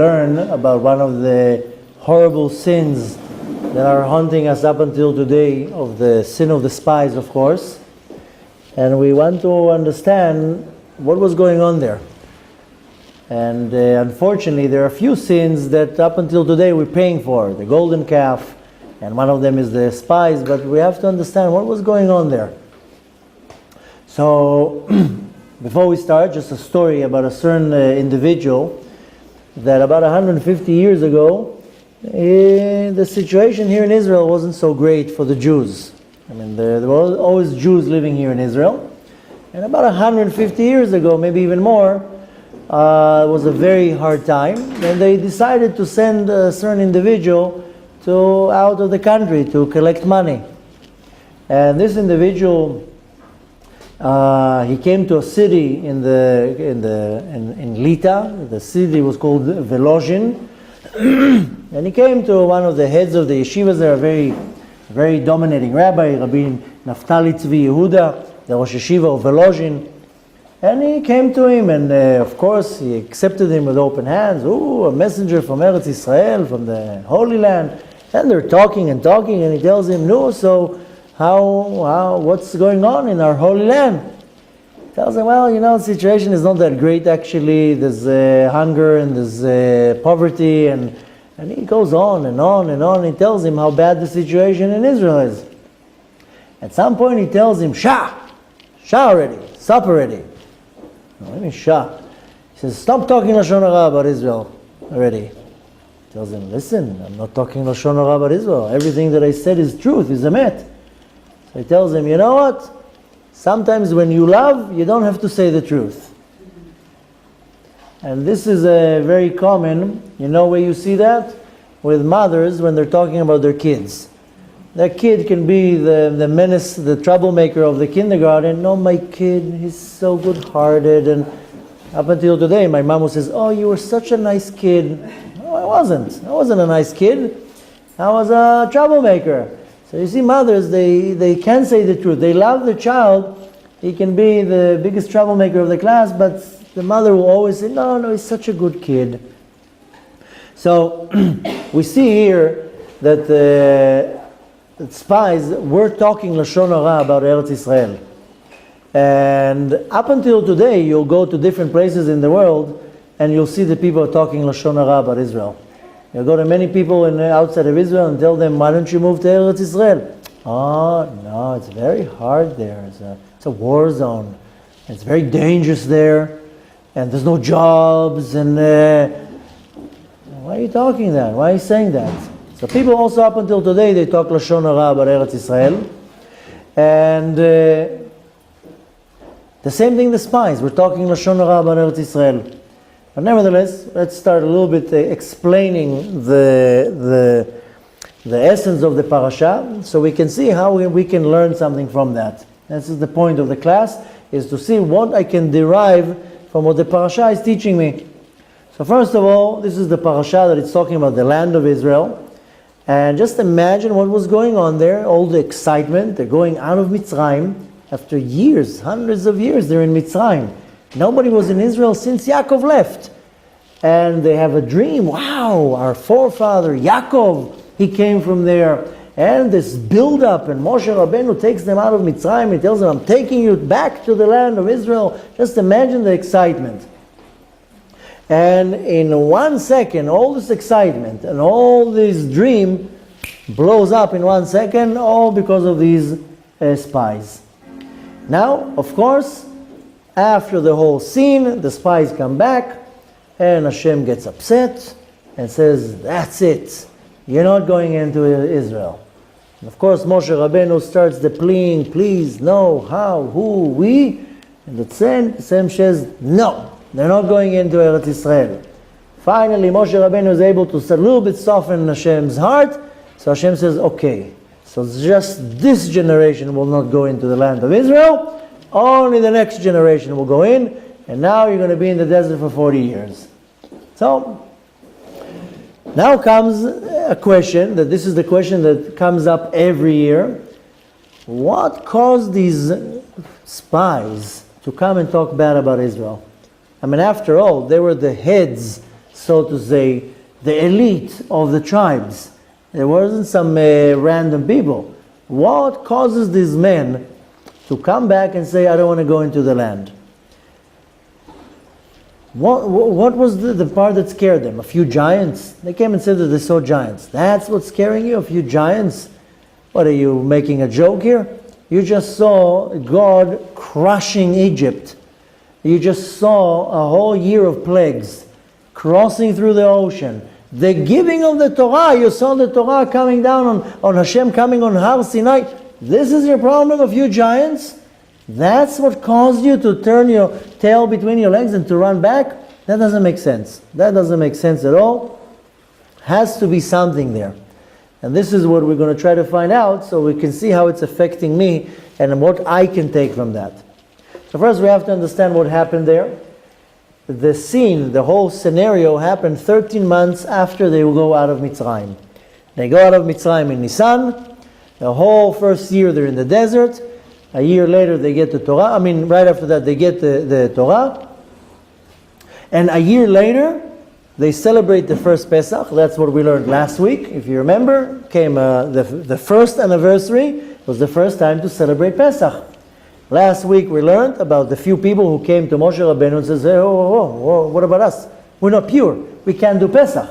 learn about one of the horrible sins that are haunting us up until today, of the sin of the spies, of course. And we want to understand what was going on there. And unfortunately, there are a few sins that up until today we're paying for. The golden calf, and one of them is the spies, but we have to understand what was going on there. So, before we start, just a story about a certain individual that about 150 years ago, the situation here in Israel wasn't so great for the Jews. I mean, there were always Jews living here in Israel. And about 150 years ago, maybe even more, it was a very hard time. And they decided to send a certain individual out of the country to collect money. And this individual, he came to a city in Lita. The city was called Velozhin. And he came to one of the heads of the yeshivas there, a very, very dominating rabbi, Rabbi Naftali Tzvi Yehuda, the Rosh Yeshiva of Velozhin. And he came to him, and of course he accepted him with open hands. Ooh, a messenger from Eretz Israel, from the Holy Land. And they're talking, and he tells him, no, so what's going on in our Holy Land? He tells him, well, the situation is not that great actually. There's hunger and there's poverty, and he goes on and on and on. He tells him how bad the situation in Israel is. At some point he tells him, Shah already, stop already. What do you mean Shah? He says, stop talking Lashon Hara about Israel already. He tells him, listen, I'm not talking Lashon Hara about Israel. Everything that I said is truth, is emet. So he tells him, you know what? Sometimes when you love, you don't have to say the truth. And this is very common. You know where you see that? With mothers when they're talking about their kids. Their kid can be the menace, the troublemaker of the kindergarten. No, my kid, he's so good-hearted. And up until today, my mom says, oh, you were such a nice kid. No, I wasn't. I wasn't a nice kid. I was a troublemaker. So you see, mothers, they can say the truth. They love their child. He can be the biggest troublemaker of the class, but the mother will always say, no, he's such a good kid. So we see here that the spies were talking Lashon Hara about Eretz Israel. And up until today, you'll go to different places in the world and you'll see the people talking Lashon Hara about Israel. You'll go to many people outside of Israel and tell them, why don't you move to Eretz Israel? Oh, no, it's very hard there. It's a war zone. It's very dangerous there. And there's no jobs. And why are you talking that? Why are you saying that? So people also up until today, they talk Lashon Hara about Eretz Israel. And the same thing the spies. We're talking Lashon Hara about Eretz Israel. But nevertheless, let's start a little bit explaining the essence of the parasha, so we can see how we can learn something from that. This is the point of the class, is to see what I can derive from what the parasha is teaching me. So first of all, this is the parasha that it's talking about the land of Israel. And just imagine what was going on there, all the excitement. They're going out of Mitzrayim after years, hundreds of years they're in Mitzrayim. Nobody was in Israel since Yaakov left. And they have a dream. Wow, our forefather Yaakov, he came from there. And this build-up, and Moshe Rabbeinu takes them out of Mitzrayim. He tells them, I'm taking you back to the land of Israel. Just imagine the excitement. And in 1 second, all this excitement and all this dream blows up in 1 second, all because of these spies. Now, of course, after the whole scene, the spies come back, and Hashem gets upset and says, that's it. You're not going into Israel. And of course, Moshe Rabbeinu starts the pleading, please, no, how, who, we. And the Hashem says, no, they're not going into Eretz Israel. Finally, Moshe Rabbeinu is able to a little bit soften Hashem's heart. So Hashem says, okay, so just this generation will not go into the land of Israel. Only the next generation will go in. And now you're going to be in the desert for 40 years. So, now comes a question, that this is the question that comes up every year. What caused these spies to come and talk bad about Israel? I mean, after all, they were the heads so to say, the elite of the tribes. There wasn't some random people. What causes these men to come back and say, I don't want to go into the land? What was the part that scared them? A few giants? They came and said that they saw giants. That's what's scaring you? A few giants? What, are you making a joke here? You just saw God crushing Egypt. You just saw a whole year of plagues crossing through the ocean. The giving of the Torah, you saw the Torah coming down on Hashem, coming on Har Sinai. This is your problem, a few giants? That's what caused you to turn your tail between your legs and to run back? That doesn't make sense. That doesn't make sense at all. Has to be something there. And this is what we're going to try to find out so we can see how it's affecting me and what I can take from that. So first we have to understand what happened there. The scene, the whole scenario happened 13 months after they will go out of Mitzrayim. They go out of Mitzrayim in Nisan. The whole first year they're in the desert. A year later they get the Torah. Right after that they get the Torah. And a year later they celebrate the first Pesach. That's what we learned last week. If you remember, came the first anniversary. It was the first time to celebrate Pesach. Last week we learned about the few people who came to Moshe Rabbeinu and says, oh, what about us? We're not pure. We can't do Pesach.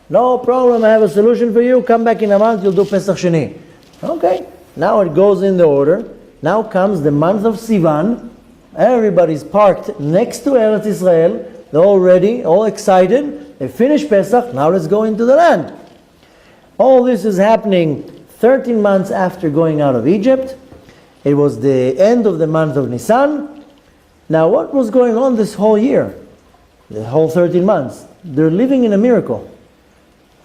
No problem, I have a solution for you. Come back in a month, you'll do Pesach Sheni. Okay, now it goes in the order. Now comes the month of Sivan. Everybody's parked next to Eretz Israel. They're all ready, all excited. They finish Pesach, now let's go into the land. All this is happening 13 months after going out of Egypt. It was the end of the month of Nisan. Now what was going on this whole year? The whole 13 months. They're living in a miracle.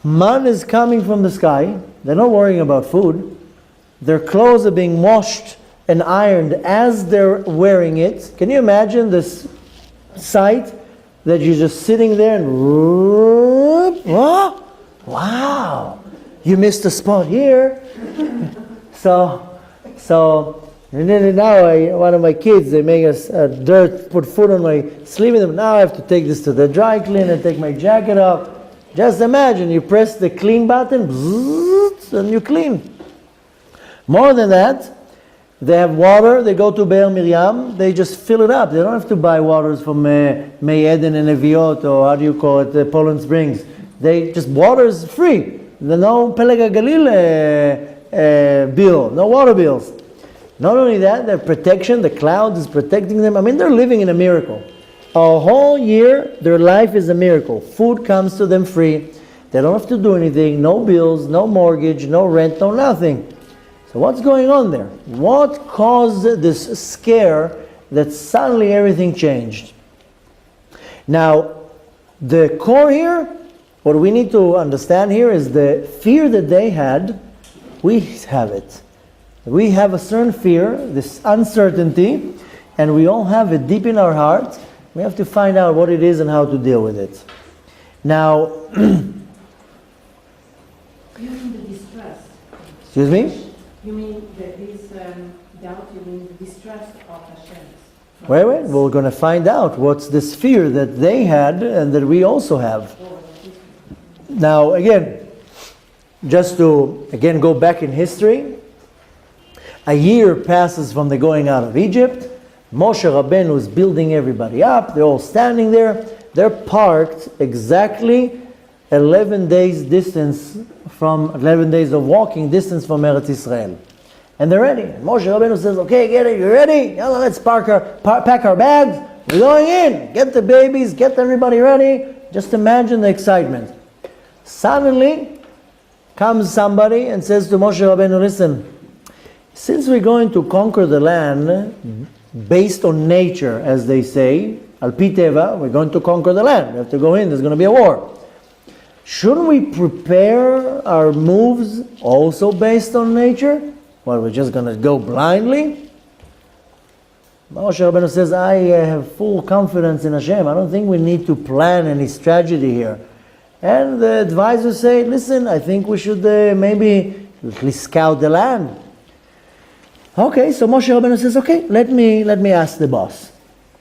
Man is coming from the sky. They're not worrying about food. Their clothes are being washed and ironed as they're wearing it. Can you imagine this sight? That you're just sitting there and wow, you missed a spot here. So now one of my kids, they make us dirt, put food on my sleeve, and now I have to take this to the dry cleaner, take my jacket off. Just imagine, you press the clean button, and you clean. More than that, they have water, they go to Be'er Miriam, they just fill it up. They don't have to buy waters from Mei Eden and Eviot, or how do you call it, Poland Springs. Water is free. There's no Peleg Galil bill, no water bills. Not only that, their protection, the cloud is protecting them. They're living in a miracle. A whole year, their life is a miracle. Food comes to them free. They don't have to do anything, no bills, no mortgage, no rent, no nothing. So what's going on there? What caused this scare that suddenly everything changed? Now, the core here, what we need to understand here is the fear that they had, we have it. We have a certain fear, this uncertainty, and we all have it deep in our heart. We have to find out what it is and how to deal with it. Now, you mean the distress? Excuse me? You mean that this doubt, you mean the distrust of Hashem? Wait, we're going to find out what's this fear that they had and that we also have. Now, again, just to, go back in history, a year passes from the going out of Egypt. Moshe Rabbeinu is building everybody up. They're all standing there. They're parked exactly 11 days of walking distance from Eretz Israel. And they're ready. And Moshe Rabbeinu says, okay, get it, you ready? Yalla, let's pack our bags. We're going in. Get the babies, get everybody ready. Just imagine the excitement. Suddenly comes somebody and says to Moshe Rabbeinu, listen, since we're going to conquer the land based on nature, as they say, al pi teva, we're going to conquer the land. We have to go in, there's going to be a war. Shouldn't we prepare our moves also based on nature? Well, we're just going to go blindly? Moshe Rabbeinu says, I have full confidence in Hashem. I don't think we need to plan any strategy here. And the advisors say, listen, I think we should maybe at least scout the land. Okay, so Moshe Rabbeinu says, okay, let me ask the boss.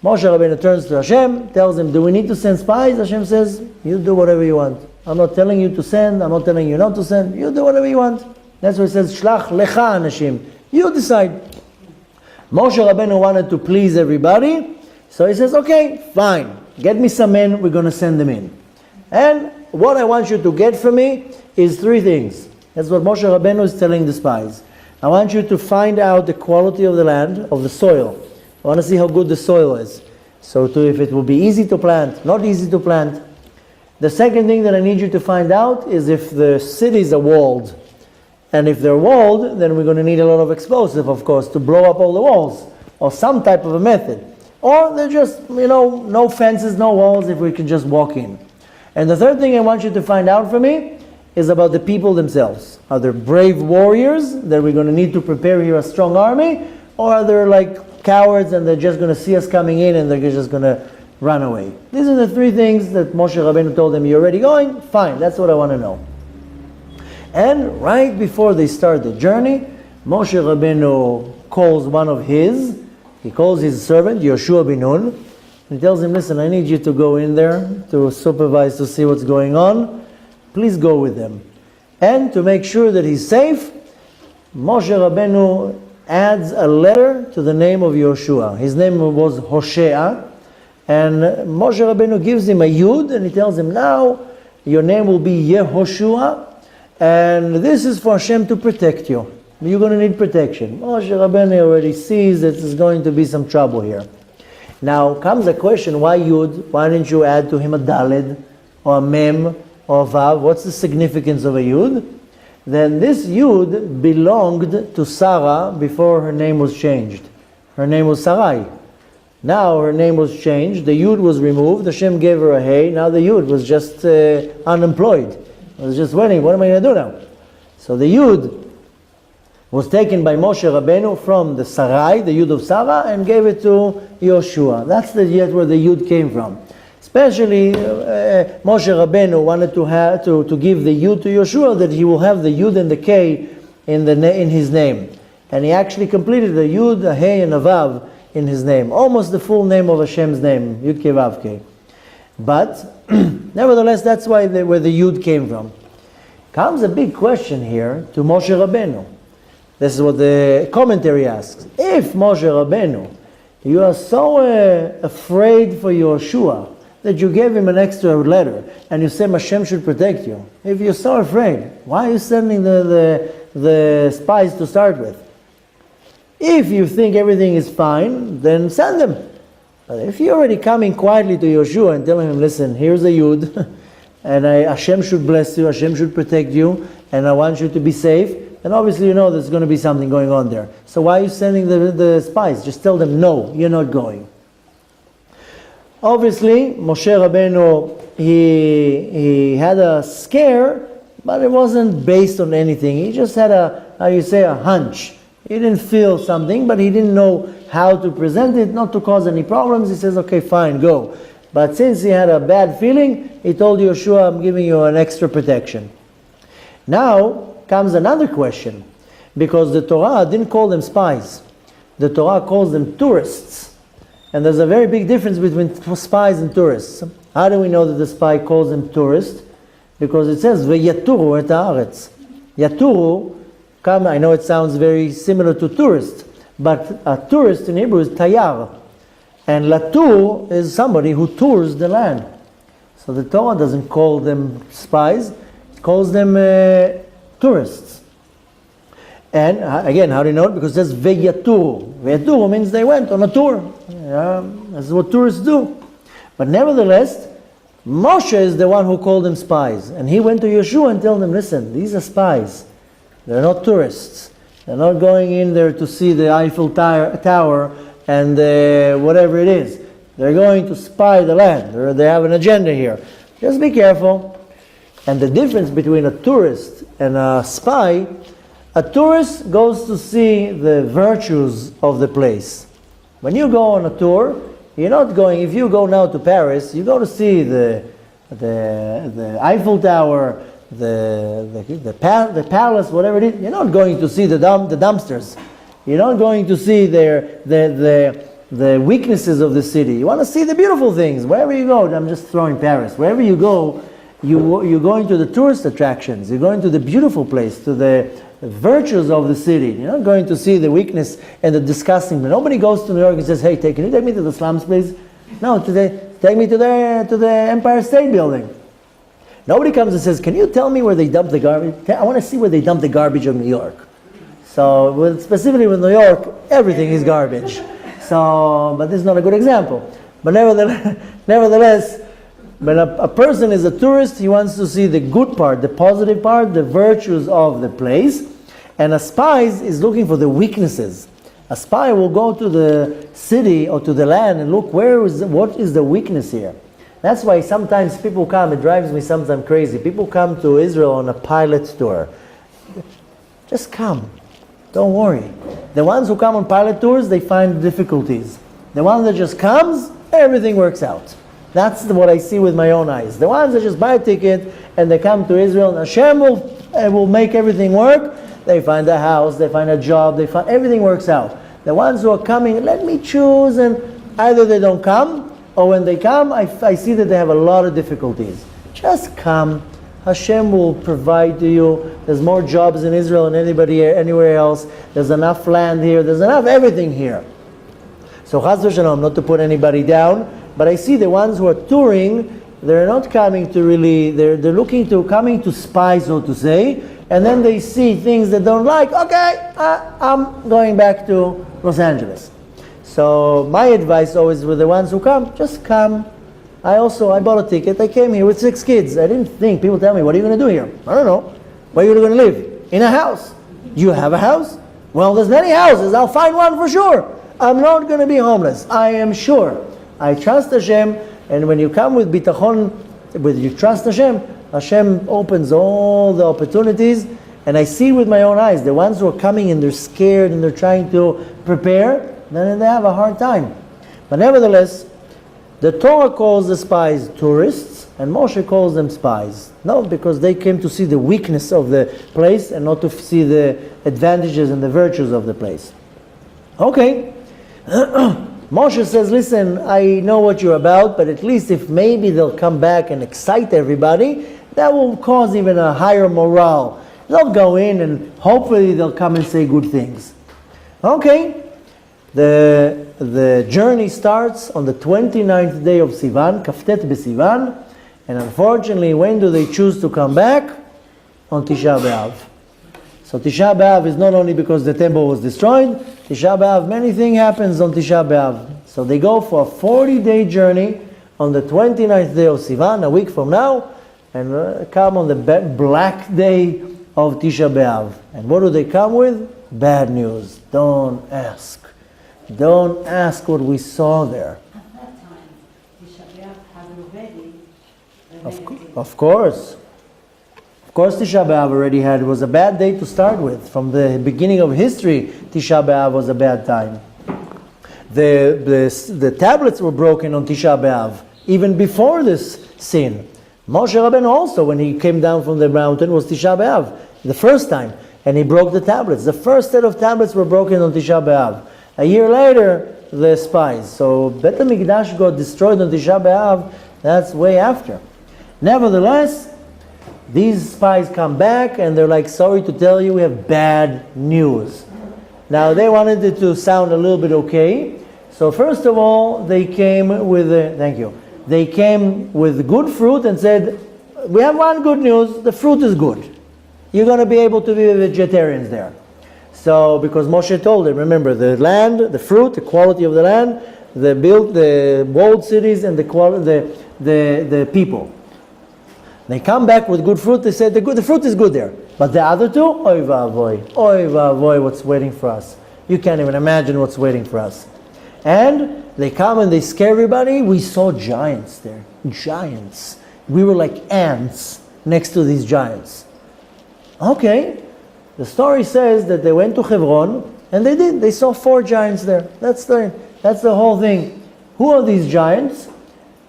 Moshe Rabbeinu turns to Hashem, tells him, do we need to send spies? Hashem says, you do whatever you want. I'm not telling you to send, I'm not telling you not to send, you do whatever you want. That's why it says, Shelach lecha anashim. You decide. Moshe Rabbeinu wanted to please everybody, so he says, okay, fine, get me some men, we're going to send them in. And what I want you to get from me is three things. That's what Moshe Rabbeinu is telling the spies. I want you to find out the quality of the land, of the soil. I want to see how good the soil is. So if it will be easy to plant, not easy to plant. The second thing that I need you to find out is if the cities are walled. And if they're walled, then we're going to need a lot of explosive, of course, to blow up all the walls. Or some type of a method. Or they're just, no fences, no walls, if we can just walk in. And the third thing I want you to find out for me is about the people themselves. Are they brave warriors that we're going to need to prepare here a strong army? Or are they like cowards and they're just going to see us coming in and they're just going to run away? These are the three things that Moshe Rabbeinu told them. You're already going? Fine, that's what I want to know. And right before they start the journey, Moshe Rabbeinu calls one of he calls his servant, Yoshua bin Nun, and he tells him, listen, I need you to go in there to supervise, to see what's going on. Please go with them. And to make sure that he's safe, Moshe Rabbeinu adds a letter to the name of Yoshua. His name was Hoshea, and Moshe Rabbeinu gives him a Yud, and he tells him, now your name will be Yehoshua, and this is for Hashem to protect you. You're going to need protection. Moshe Rabbeinu already sees that there's going to be some trouble here. Now comes a question, why Yud? Why didn't you add to him a Daled, or a Mem, or a Vav? What's the significance of a Yud? Then this Yud belonged to Sarah before her name was changed. Her name was Sarai. Now her name was changed, the Yud was removed, Hashem gave her a Hey, now the Yud was just unemployed. It was just waiting, what am I going to do now? So the Yud was taken by Moshe Rabbeinu from the Sarai, the Yud of Sarah, and gave it to Yoshua. That's the yet where the Yud came from. Especially Moshe Rabbeinu wanted to give the Yud to Yoshua, that he will have the Yud and the K in his name. And he actually completed the Yud, a Hey, and a Vav in his name. Almost the full name of Hashem's name, Yud Ke Vav Ke. But nevertheless, that's where the Yud came from. Comes a big question here to Moshe Rabbeinu. This is what the commentary asks. If Moshe Rabbeinu, you are so afraid for Yoshua that you gave him an extra letter and you said Hashem should protect you. If you're so afraid, why are you sending the spies to start with? If you think everything is fine, then send them. But if you're already coming quietly to Yoshua and telling him, listen, here's a Yud, and Hashem should bless you, Hashem should protect you, and I want you to be safe, then obviously you know there's going to be something going on there. So why are you sending the spies? Just tell them, no, you're not going. Obviously, Moshe Rabbeinu, he had a scare, but it wasn't based on anything. He just had a hunch. He didn't feel something, but he didn't know how to present it, not to cause any problems. He says, okay, fine, go. But since he had a bad feeling, he told Yoshua, I'm giving you an extra protection. Now comes another question, because the Torah didn't call them spies. The Torah calls them tourists. And there's a very big difference between spies and tourists. How do we know that the spy calls them tourists? Because it says, V'yaturu et haaretz. Yaturu, I know it sounds very similar to tourist, but a tourist in Hebrew is tayar. And latur is somebody who tours the land. So the Torah doesn't call them spies, it calls them tourists. And again, how do you know it? Because it says Veyaturu. Veyaturu means they went on a tour. That's what tourists do. But nevertheless, Moshe is the one who called them spies. And he went to Yeshua and told them, listen, these are spies. They're not tourists. They're not going in there to see the Eiffel Tower and whatever it is. They're going to spy the land. They have an agenda here. Just be careful. And the difference between a tourist and a spy, a tourist goes to see the virtues of the place. When you go on a tour, you're not going, if you go now to Paris, you go to see the Eiffel Tower, the palace, whatever it is. You're not going to see the dumpsters. You're not going to see the the weaknesses of the city. You want to see the beautiful things. Wherever you go, I'm just throwing Paris. Wherever you go, you're going to the tourist attractions. You're going to the beautiful place, to the virtues of the city. You're not going to see the weakness and the disgusting. Nobody goes to New York and says, "Hey, can you take me to the slums, please?" No, take me to the Empire State Building. Nobody comes and says, "Can you tell me where they dump the garbage? I want to see where they dump the garbage of New York." So, specifically with New York, everything is garbage. So, but this is not a good example. But nevertheless, when a person is a tourist, he wants to see the good part, the positive part, the virtues of the place. And a spy is looking for the weaknesses. A spy will go to the city or to the land and look, what is the weakness here? That's why sometimes people come, it drives me sometimes crazy. People come to Israel on a pilot tour. Just come. Don't worry. The ones who come on pilot tours, they find difficulties. The one that just comes, everything works out. That's what I see with my own eyes. The ones that just buy a ticket and they come to Israel, and Hashem will make everything work. They find a house, they find a job, everything works out. The ones who are coming, let me choose, and either they don't come, or when they come, I see that they have a lot of difficulties. Just come. Hashem will provide to you. There's more jobs in Israel than anywhere else. There's enough land here. There's enough everything here. So chas v'shalom, not to put anybody down, but I see the ones who are touring, they're not coming to really, they're coming to spy, so to say, and then they see things they don't like. Okay, I'm going back to Los Angeles. So my advice always with the ones who come, just come. I bought a ticket. I came here with 6 kids. I didn't think. People tell me, "What are you going to do here?" I don't know. Where are you going to live? In a house. You have a house? Well, there's many houses. I'll find one for sure. I'm not going to be homeless. I am sure. I trust Hashem. And when you come with bitachon, you trust Hashem, Hashem opens all the opportunities. And I see with my own eyes, the ones who are coming and they're scared and they're trying to prepare, then they have a hard time. But nevertheless, the Torah calls the spies tourists, and Moshe calls them spies. No, because they came to see the weakness of the place and not to see the advantages and the virtues of the place. Okay. Moshe says, "Listen, I know what you're about, but at least if maybe they'll come back and excite everybody, that will cause even a higher morale. They'll go in and hopefully they'll come and say good things." Okay. The journey starts on the 29th day of Sivan, Kaftet B'Sivan, and unfortunately, when do they choose to come back? On Tisha B'Av. So Tisha B'Av is not only because the temple was destroyed, Tisha B'Av, many things happens on Tisha B'Av. So they go for a 40-day journey on the 29th day of Sivan, a week from now, and come on the black day of Tisha B'Av. And what do they come with? Bad news. Don't ask. Don't ask what we saw there. At that time, Tisha B'Av had already... Of course. Of course Tisha B'Av already had. It was a bad day to start with. From the beginning of history, Tisha B'Av was a bad time. The tablets were broken on Tisha B'Av, even before this sin. Moshe Rabbeinu also, when he came down from the mountain, was Tisha B'Av, the first time. And he broke the tablets. The first set of tablets were broken on Tisha B'Av. A year later, the spies. So Bet HaMikdash got destroyed on Tisha B'Av. That's way after. Nevertheless, these spies come back and they're like, "Sorry to tell you, we have bad news." Now they wanted it to sound a little bit okay. So first of all, they came with They came with good fruit and said, "We have one good news. The fruit is good. You're going to be able to be vegetarians there." So, because Moshe told them, remember, the land, the fruit, the quality of the land, the walled cities, and the people. They come back with good fruit. They said the fruit is good there, but the other two, oy va'avoy, what's waiting for us? You can't even imagine what's waiting for us. And they come and they scare everybody. We saw giants there, giants. We were like ants next to these giants. Okay. The story says that they went to Hebron, and they did. They saw 4 giants there. That's the whole thing. Who are these giants?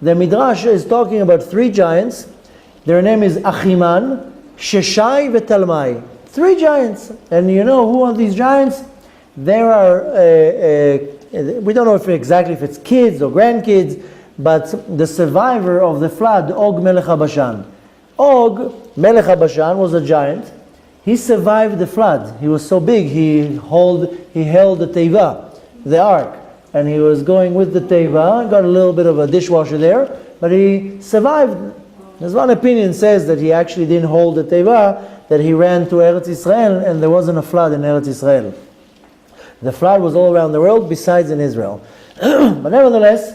The Midrash is talking about 3 giants. Their name is Achiman, Sheshai, Talmai. 3 giants. And you know who are these giants? There are we don't know exactly if it's kids or grandkids, but the survivor of the flood, Og Melech HaBashan. Og Melech HaBashan was a giant. He survived the flood. He was so big, he held the teva, the ark, and he was going with the teva, got a little bit of a dishwasher there, but he survived. There's one opinion says that he actually didn't hold the teva, that he ran to Eretz Israel, and there wasn't a flood in Eretz Israel. The flood was all around the world, besides in Israel. But nevertheless,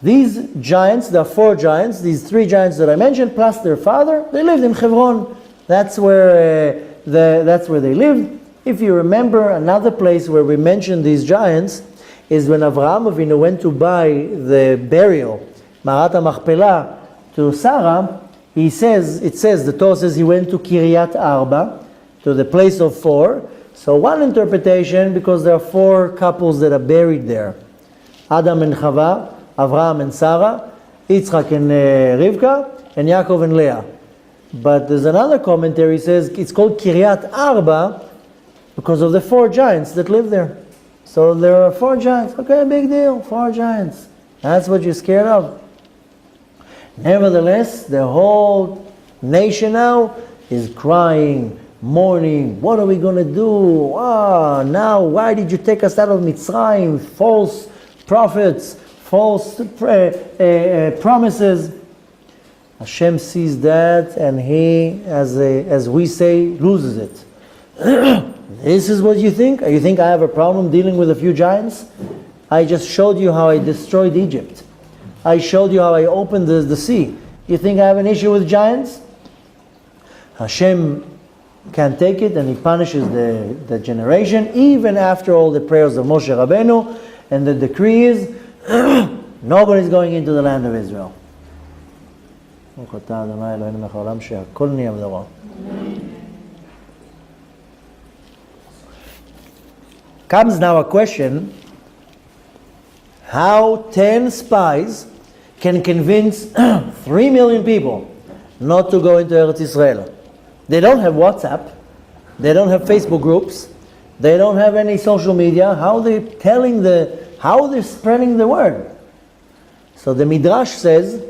these giants, there are 4 giants, these 3 giants that I mentioned, plus their father, they lived in Hebron. That's where they lived. If you remember, another place where we mentioned these giants is when Avraham Avinu went to buy the burial, Marat HaMachpelah, to Sarah. It says, the Torah says he went to Kiryat Arba, to the place of 4. So one interpretation, because there are 4 couples that are buried there, Adam and Chava, Avraham and Sarah, Yitzchak and Rivka, and Yaakov and Leah. But there's another commentary says it's called Kiryat Arba because of the 4 giants that live there. So there are 4 giants. Okay, big deal, 4 giants. That's what you're scared of. Nevertheless, the whole nation now is crying, mourning. What are we going to do? Now, why did you take us out of Mitzrayim? False prophets, false promises. Hashem sees that, and he, as we say, loses it. This is what you think? You think I have a problem dealing with a few giants? I just showed you how I destroyed Egypt. I showed you how I opened the sea. You think I have an issue with giants? Hashem can't take it, and he punishes the generation, even after all the prayers of Moshe Rabbeinu, and the decree is, nobody's going into the land of Israel. Comes now a question, how 10 spies can convince 3 million people not to go into Eretz Israel? They don't have WhatsApp, they don't have Facebook groups, they don't have any social media. How are they how they're spreading the word? So the Midrash says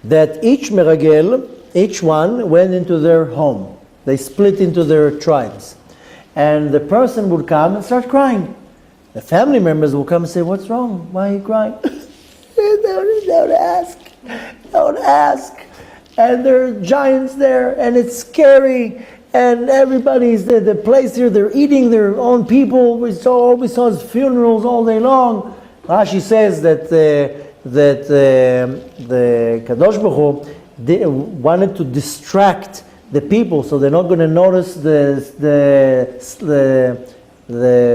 that each meragel, each one went into their home. They split into their tribes. And the person would come and start crying. The family members will come and say, what's wrong? Why are you crying? Don't ask. Don't ask. And there are giants there, and it's scary. And everybody's the place here, they're eating their own people. All we saw is funerals all day long. Rashi says that the Kadosh Baruch Hu wanted to distract the people, so they're not going to notice the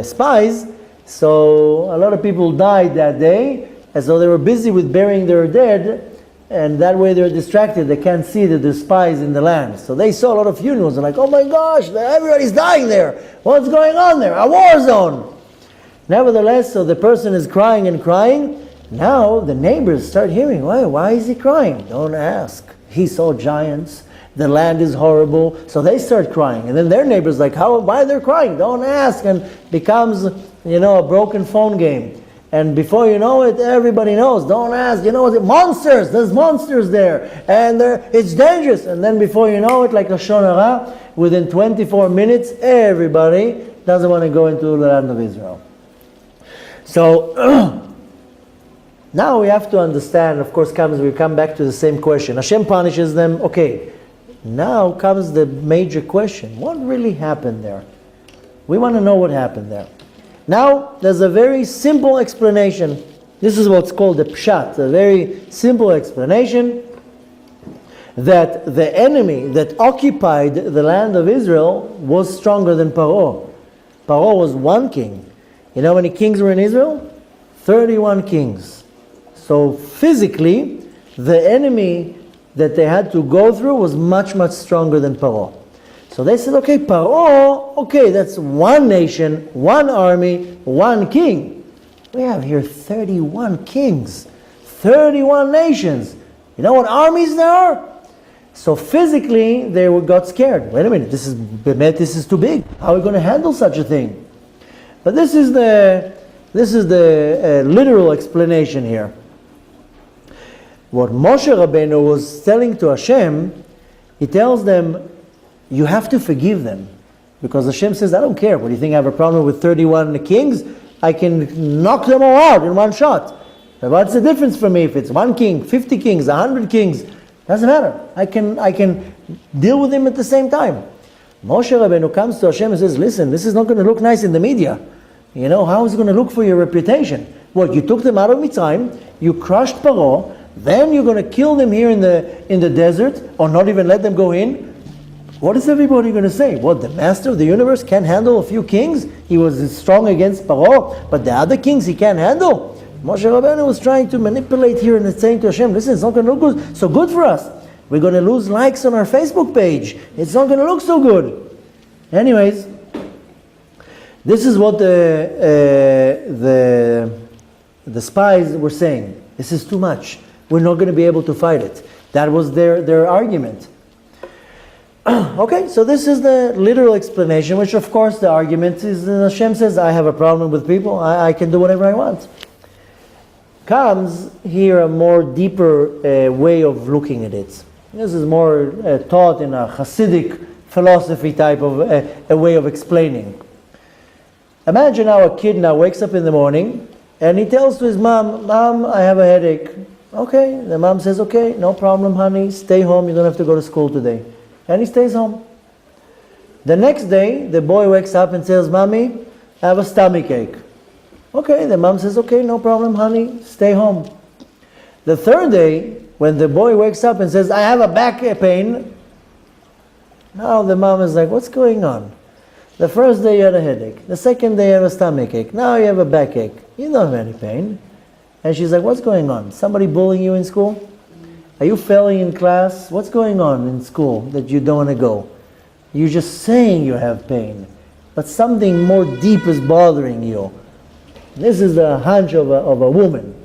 spies. So a lot of people died that day, as though they were busy with burying their dead, and that way they're distracted. They can't see that there's spies in the land. So they saw a lot of funerals. They're like, oh my gosh, everybody's dying there. What's going on there? A war zone. Nevertheless, so the person is crying and crying. Now the neighbors start hearing, why is he crying? Don't ask. He saw giants. The land is horrible. So they start crying. And then their neighbors like, why they're crying? Don't ask. And becomes, a broken phone game. And before you know it, everybody knows. Don't ask. Monsters. There's monsters there. And it's dangerous. And then before you know it, like a Lashon Hara, within 24 minutes, everybody doesn't want to go into the land of Israel. So now we have to understand, of course, we come back to the same question. Hashem punishes them. Okay, now comes the major question. What really happened there? We want to know what happened there. Now, there's a very simple explanation. This is what's called the Pshat, a very simple explanation that the enemy that occupied the land of Israel was stronger than Paro. Paro was one king. You know how many kings were in Israel? 31 kings. So physically, the enemy that they had to go through was much, much stronger than Paro. So they said, okay, Paro, that's one nation, one army, one king. We have here 31 kings, 31 nations. You know what armies there are? So physically, they got scared. Wait a minute, this is too big. How are we going to handle such a thing? But this is the This is the literal explanation here. What Moshe Rabbeinu was telling to Hashem, he tells them, you have to forgive them. Because Hashem says, I don't care. What do you think, I have a problem with 31 kings? I can knock them all out in one shot. But what's the difference for me if it's 1 king, 50 kings, 100 kings? Doesn't matter. I can deal with them at the same time. Moshe Rabbeinu comes to Hashem and says, listen, this is not going to look nice in the media. You know, how is it going to look for your reputation? What, you took them out of Mitzrayim, you crushed Paro, then you're going to kill them here in the desert, or not even let them go in? What is everybody going to say? What, the master of the universe can't handle a few kings? He was strong against Paro, but the other kings he can't handle? Moshe Rabbeinu was trying to manipulate here and saying to Hashem, listen, it's not going to look good, so good for us. We're going to lose likes on our Facebook page. It's not going to look so good. Anyways, this is what the spies were saying. This is too much. We're not going to be able to fight it. That was their argument. Okay, so this is the literal explanation, which of course the argument is Hashem says, I have a problem with people, I can do whatever I want. Comes here a more deeper way of looking at it. This is more taught in a Hasidic philosophy type of a way of explaining. Imagine how a kid now wakes up in the morning and he tells to his mom, Mom, I have a headache. Okay, the mom says, okay, no problem, honey, stay home, you don't have to go to school today. And he stays home. The next day, the boy wakes up and says, Mommy, I have a stomach ache. Okay, the mom says, okay, no problem, honey, stay home. The third day, when the boy wakes up and says, I have a back pain, now the mom is like, what's going on? The first day you had a headache. The second day you have a stomach ache. Now you have a backache. You don't have any pain. And she's like, what's going on? Somebody bullying you in school? Are you failing in class? What's going on in school that you don't want to go? You're just saying you have pain, but something more deep is bothering you. This is the hunch of a woman.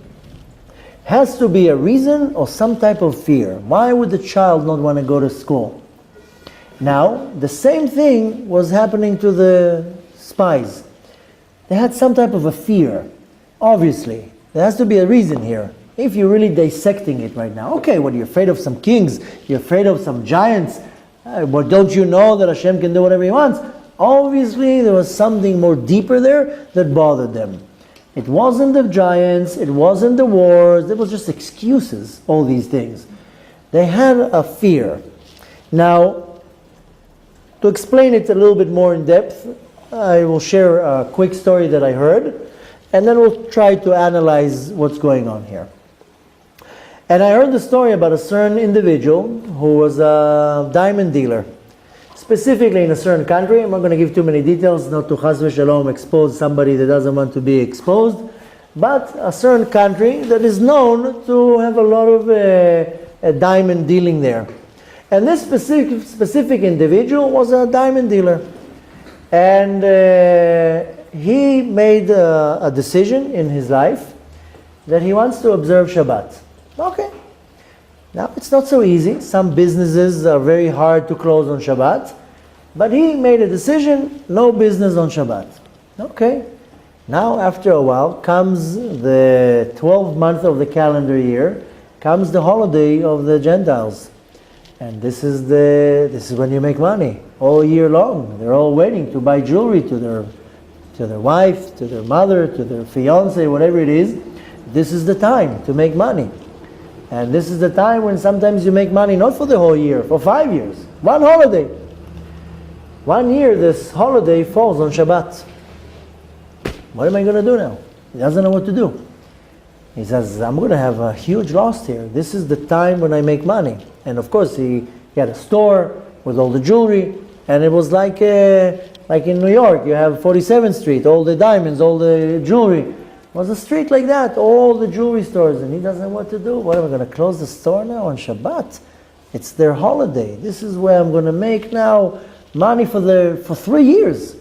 Has to be a reason or some type of fear. Why would the child not want to go to school? Now, the same thing was happening to the spies. They had some type of a fear, obviously. There has to be a reason here. If you're really dissecting it right now, okay, what, you're afraid of some kings, you're afraid of some giants, but don't you know that Hashem can do whatever He wants? Obviously, there was something more deeper there that bothered them. It wasn't the giants, it wasn't the wars, it was just excuses, all these things. They had a fear. Now, to explain it a little bit more in depth, I will share a quick story that I heard, and then we'll try to analyze what's going on here. And I heard the story about a certain individual who was a diamond dealer, specifically in a certain country. I'm not going to give too many details, not to chas v'shalom expose somebody that doesn't want to be exposed, but a certain country that is known to have a lot of diamond dealing there. And this specific individual was a diamond dealer. And he made a decision in his life that he wants to observe Shabbat. Okay. Now, it's not so easy. Some businesses are very hard to close on Shabbat. But he made a decision, no business on Shabbat. Okay. Now, after a while, comes the 12th month of the calendar year, comes the holiday of the Gentiles. And this is when you make money all year long. They're all waiting to buy jewelry to their wife, to their mother, to their fiance, whatever it is. This is the time to make money. And this is the time when sometimes you make money not for the whole year, for 5 years. One holiday. 1 year this holiday falls on Shabbat. What am I going to do now? He doesn't know what to do. He says, I'm going to have a huge loss here. This is the time when I make money. And of course, he had a store with all the jewelry. And it was like in New York, you have 47th Street, all the diamonds, all the jewelry. It was a street like that, all the jewelry stores. And he doesn't know what to do. What, am I going to close the store now on Shabbat? It's their holiday. This is where I'm going to make now money for 3 years.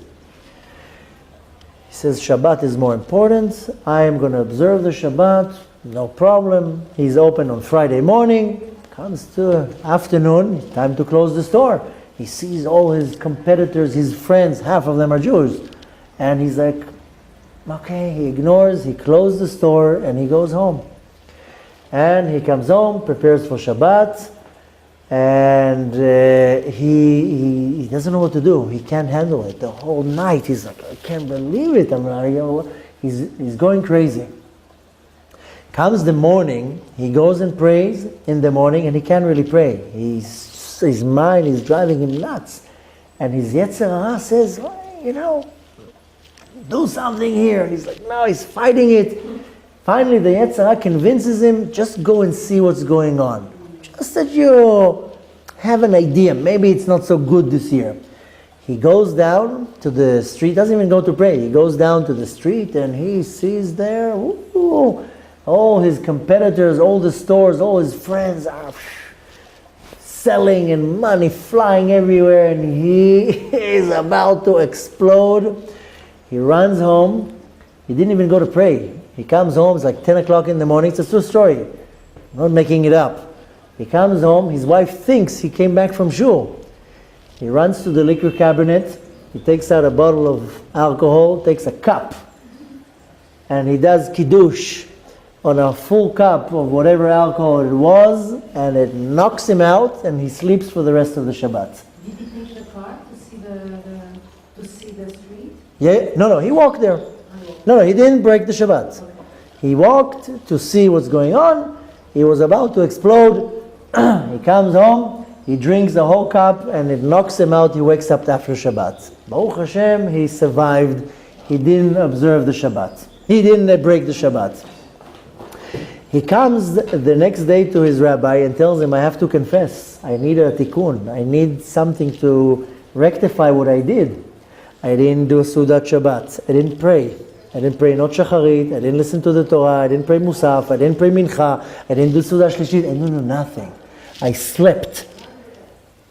He says, Shabbat is more important. I am going to observe the Shabbat. No problem. He's open on Friday morning. Comes to afternoon, time to close the store. He sees all his competitors, his friends, half of them are Jews. And he's like, Okay, he ignores, he closed the store, and he goes home. And he comes home, prepares for Shabbat, and he doesn't know what to do. He can't handle it. The whole night he's like, I can't believe it. He's going crazy. Comes the morning, he goes and prays in the morning, and he can't really pray. His mind is driving him nuts. And his Yetzer Hara says, do something here. And he's like, no, he's fighting it. Finally, the Yetzer Hara convinces him, just go and see what's going on. Just that you have an idea. Maybe it's not so good this year. He goes down to the street, doesn't even go to pray. He goes down to the street and he sees there, all his competitors, all the stores, all his friends are selling and money flying everywhere, and he is about to explode. He runs home. He didn't even go to pray. He comes home, it's like 10 o'clock in the morning. It's a true story. I'm not making it up. He comes home, his wife thinks he came back from shul. He runs to the liquor cabinet, he takes out a bottle of alcohol, takes a cup, and he does kiddush on a full cup of whatever alcohol it was, and it knocks him out, and he sleeps for the rest of the Shabbat. Did he take the car to see the street? Yeah, no, he walked there. No, he didn't break the Shabbat. Okay. He walked to see what's going on. He was about to explode. He comes home, he drinks the whole cup, and it knocks him out. He wakes up after Shabbat. Baruch Hashem, he survived. He didn't observe the Shabbat. He didn't break the Shabbat. He comes the next day to his rabbi and tells him, I have to confess. I need a tikkun. I need something to rectify what I did. I didn't do Sudat Shabbat. I didn't pray. I didn't pray not Shacharit. I didn't listen to the Torah. I didn't pray Musaf. I didn't pray Mincha. I didn't do Sudat Shlishit. I didn't do nothing. I slept.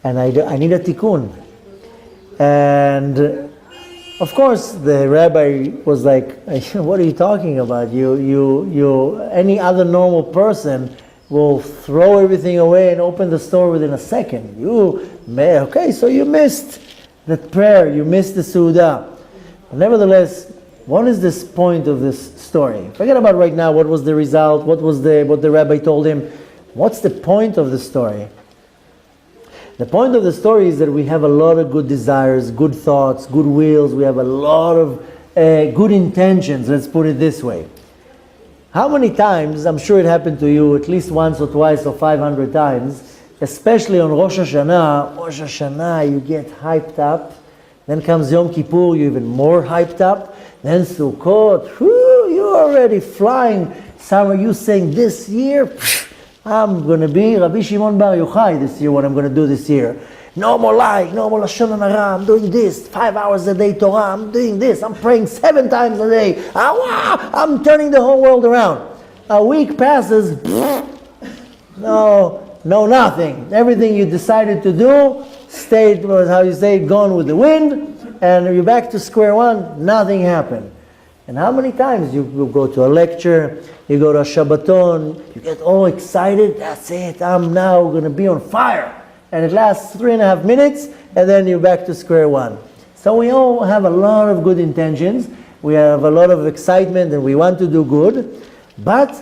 And I need a tikkun. And of course, the rabbi was like, what are you talking about? Any other normal person will throw everything away and open the store within a second. Okay, so you missed the prayer, you missed the Suda. But nevertheless, what is this point of this story? Forget about right now what was the result, what the rabbi told him. What's the point of the story? The point of the story is that we have a lot of good desires, good thoughts, good wills. We have a lot of good intentions, let's put it this way. How many times, I'm sure it happened to you at least once or twice or 500 times, especially on Rosh Hashanah, you get hyped up. Then comes Yom Kippur, you're even more hyped up. Then Sukkot, you're already flying somewhere. You saying this year, I'm going to be Rabbi Shimon Bar Yochai this year, what I'm going to do this year. No more lying, no more Lashon Hara, I'm doing this, 5 hours a day Torah, I'm doing this, I'm praying 7 times a day. I'm turning the whole world around. A week passes, no, nothing. Everything you decided to do, stayed, how you say, gone with the wind, and you're back to square one, nothing happened. And how many times you go to a lecture, you go to a Shabbaton, you get all excited, that's it, I'm now going to be on fire. And it lasts 3.5 minutes, and then you're back to square one. So we all have a lot of good intentions, we have a lot of excitement, and we want to do good, but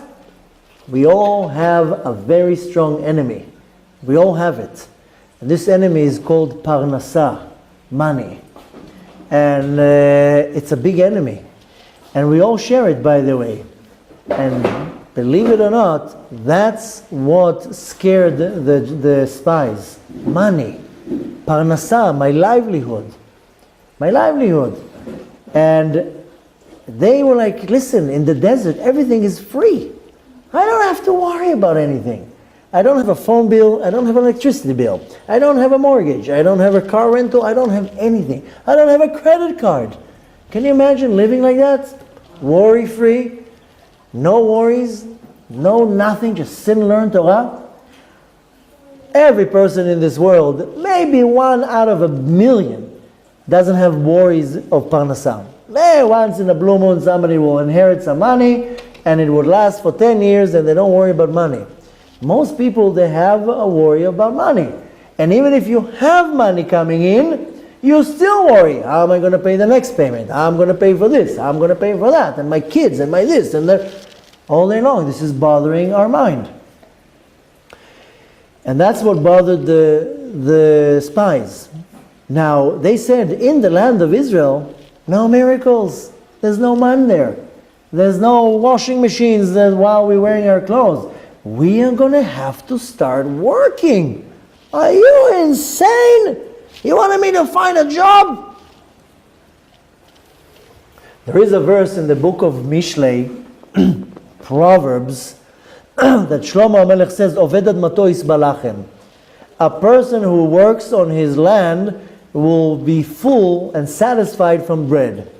we all have a very strong enemy. We all have it. And this enemy is called Parnasa, money. And it's a big enemy. And we all share it, by the way. And believe it or not, that's what scared the spies. Money. Parnasa, my livelihood. My livelihood. And they were like, listen, in the desert, everything is free. I don't have to worry about anything. I don't have a phone bill. I don't have an electricity bill. I don't have a mortgage. I don't have a car rental. I don't have anything. I don't have a credit card. Can you imagine living like that? Worry-free, no worries, no nothing, just sit and learn Torah. Every person in this world, maybe 1 out of 1,000,000, doesn't have worries of Parnasah. Once in a blue moon, somebody will inherit some money, and it would last for 10 years, and they don't worry about money. Most people, they have a worry about money. And even if you have money coming in, you still worry. How am I going to pay the next payment? How am I going to pay for this? How am I going to pay for that? And my kids and my this and that. All day long, this is bothering our mind. And that's what bothered the spies. Now, they said, in the land of Israel, no miracles. There's no man there. There's no washing machines while we're wearing our clothes. We are going to have to start working. Are you insane? You wanted me to find a job? There is a verse in the book of Mishlei, Proverbs, that Shlomo HaMelech says, Oved admato yisba lachem. A person who works on his land will be full and satisfied from bread.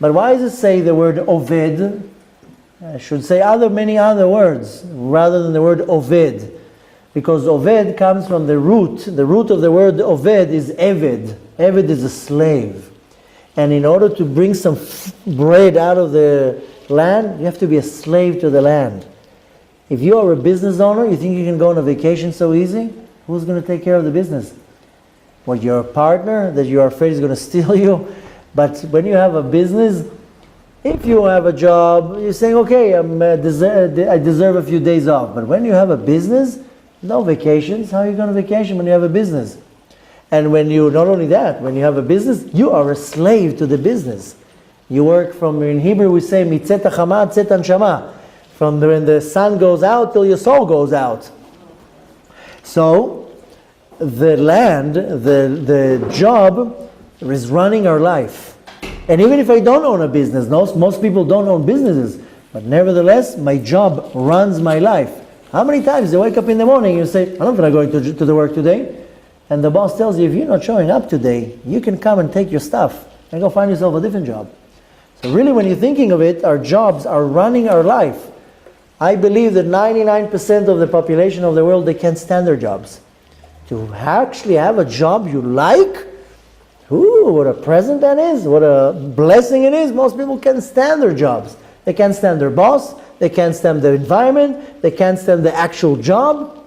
But why does it say the word Oved? I should say many other words rather than the word Oved. Because Oved comes from the root. The root of the word Oved is Eved. Eved is a slave. And in order to bring some bread out of the land, you have to be a slave to the land. If you are a business owner, you think you can go on a vacation so easy? Who's going to take care of the business? What, your partner that you are afraid is going to steal you? But when you have a business, if you have a job, you're saying, okay, I deserve a few days off. But when you have a business, no vacations. How are you going to vacation when you have a business? And not only that, when you have a business, you are a slave to the business. You work from, in Hebrew we say, mitzet hachama, tzet hanshama. From when the sun goes out till your soul goes out. So, the land, the job is running our life. And even if I don't own a business, most people don't own businesses, but nevertheless, my job runs my life. How many times you wake up in the morning and you say, I'm not going to the work today? And the boss tells you, if you're not showing up today, you can come and take your stuff and go find yourself a different job. So really, when you're thinking of it, our jobs are running our life. I believe that 99% of the population of the world, they can't stand their jobs. To actually have a job you like, ooh, what a present that is, what a blessing it is. Most people can't stand their jobs. They can't stand their boss, they can't stand the environment, they can't stand the actual job.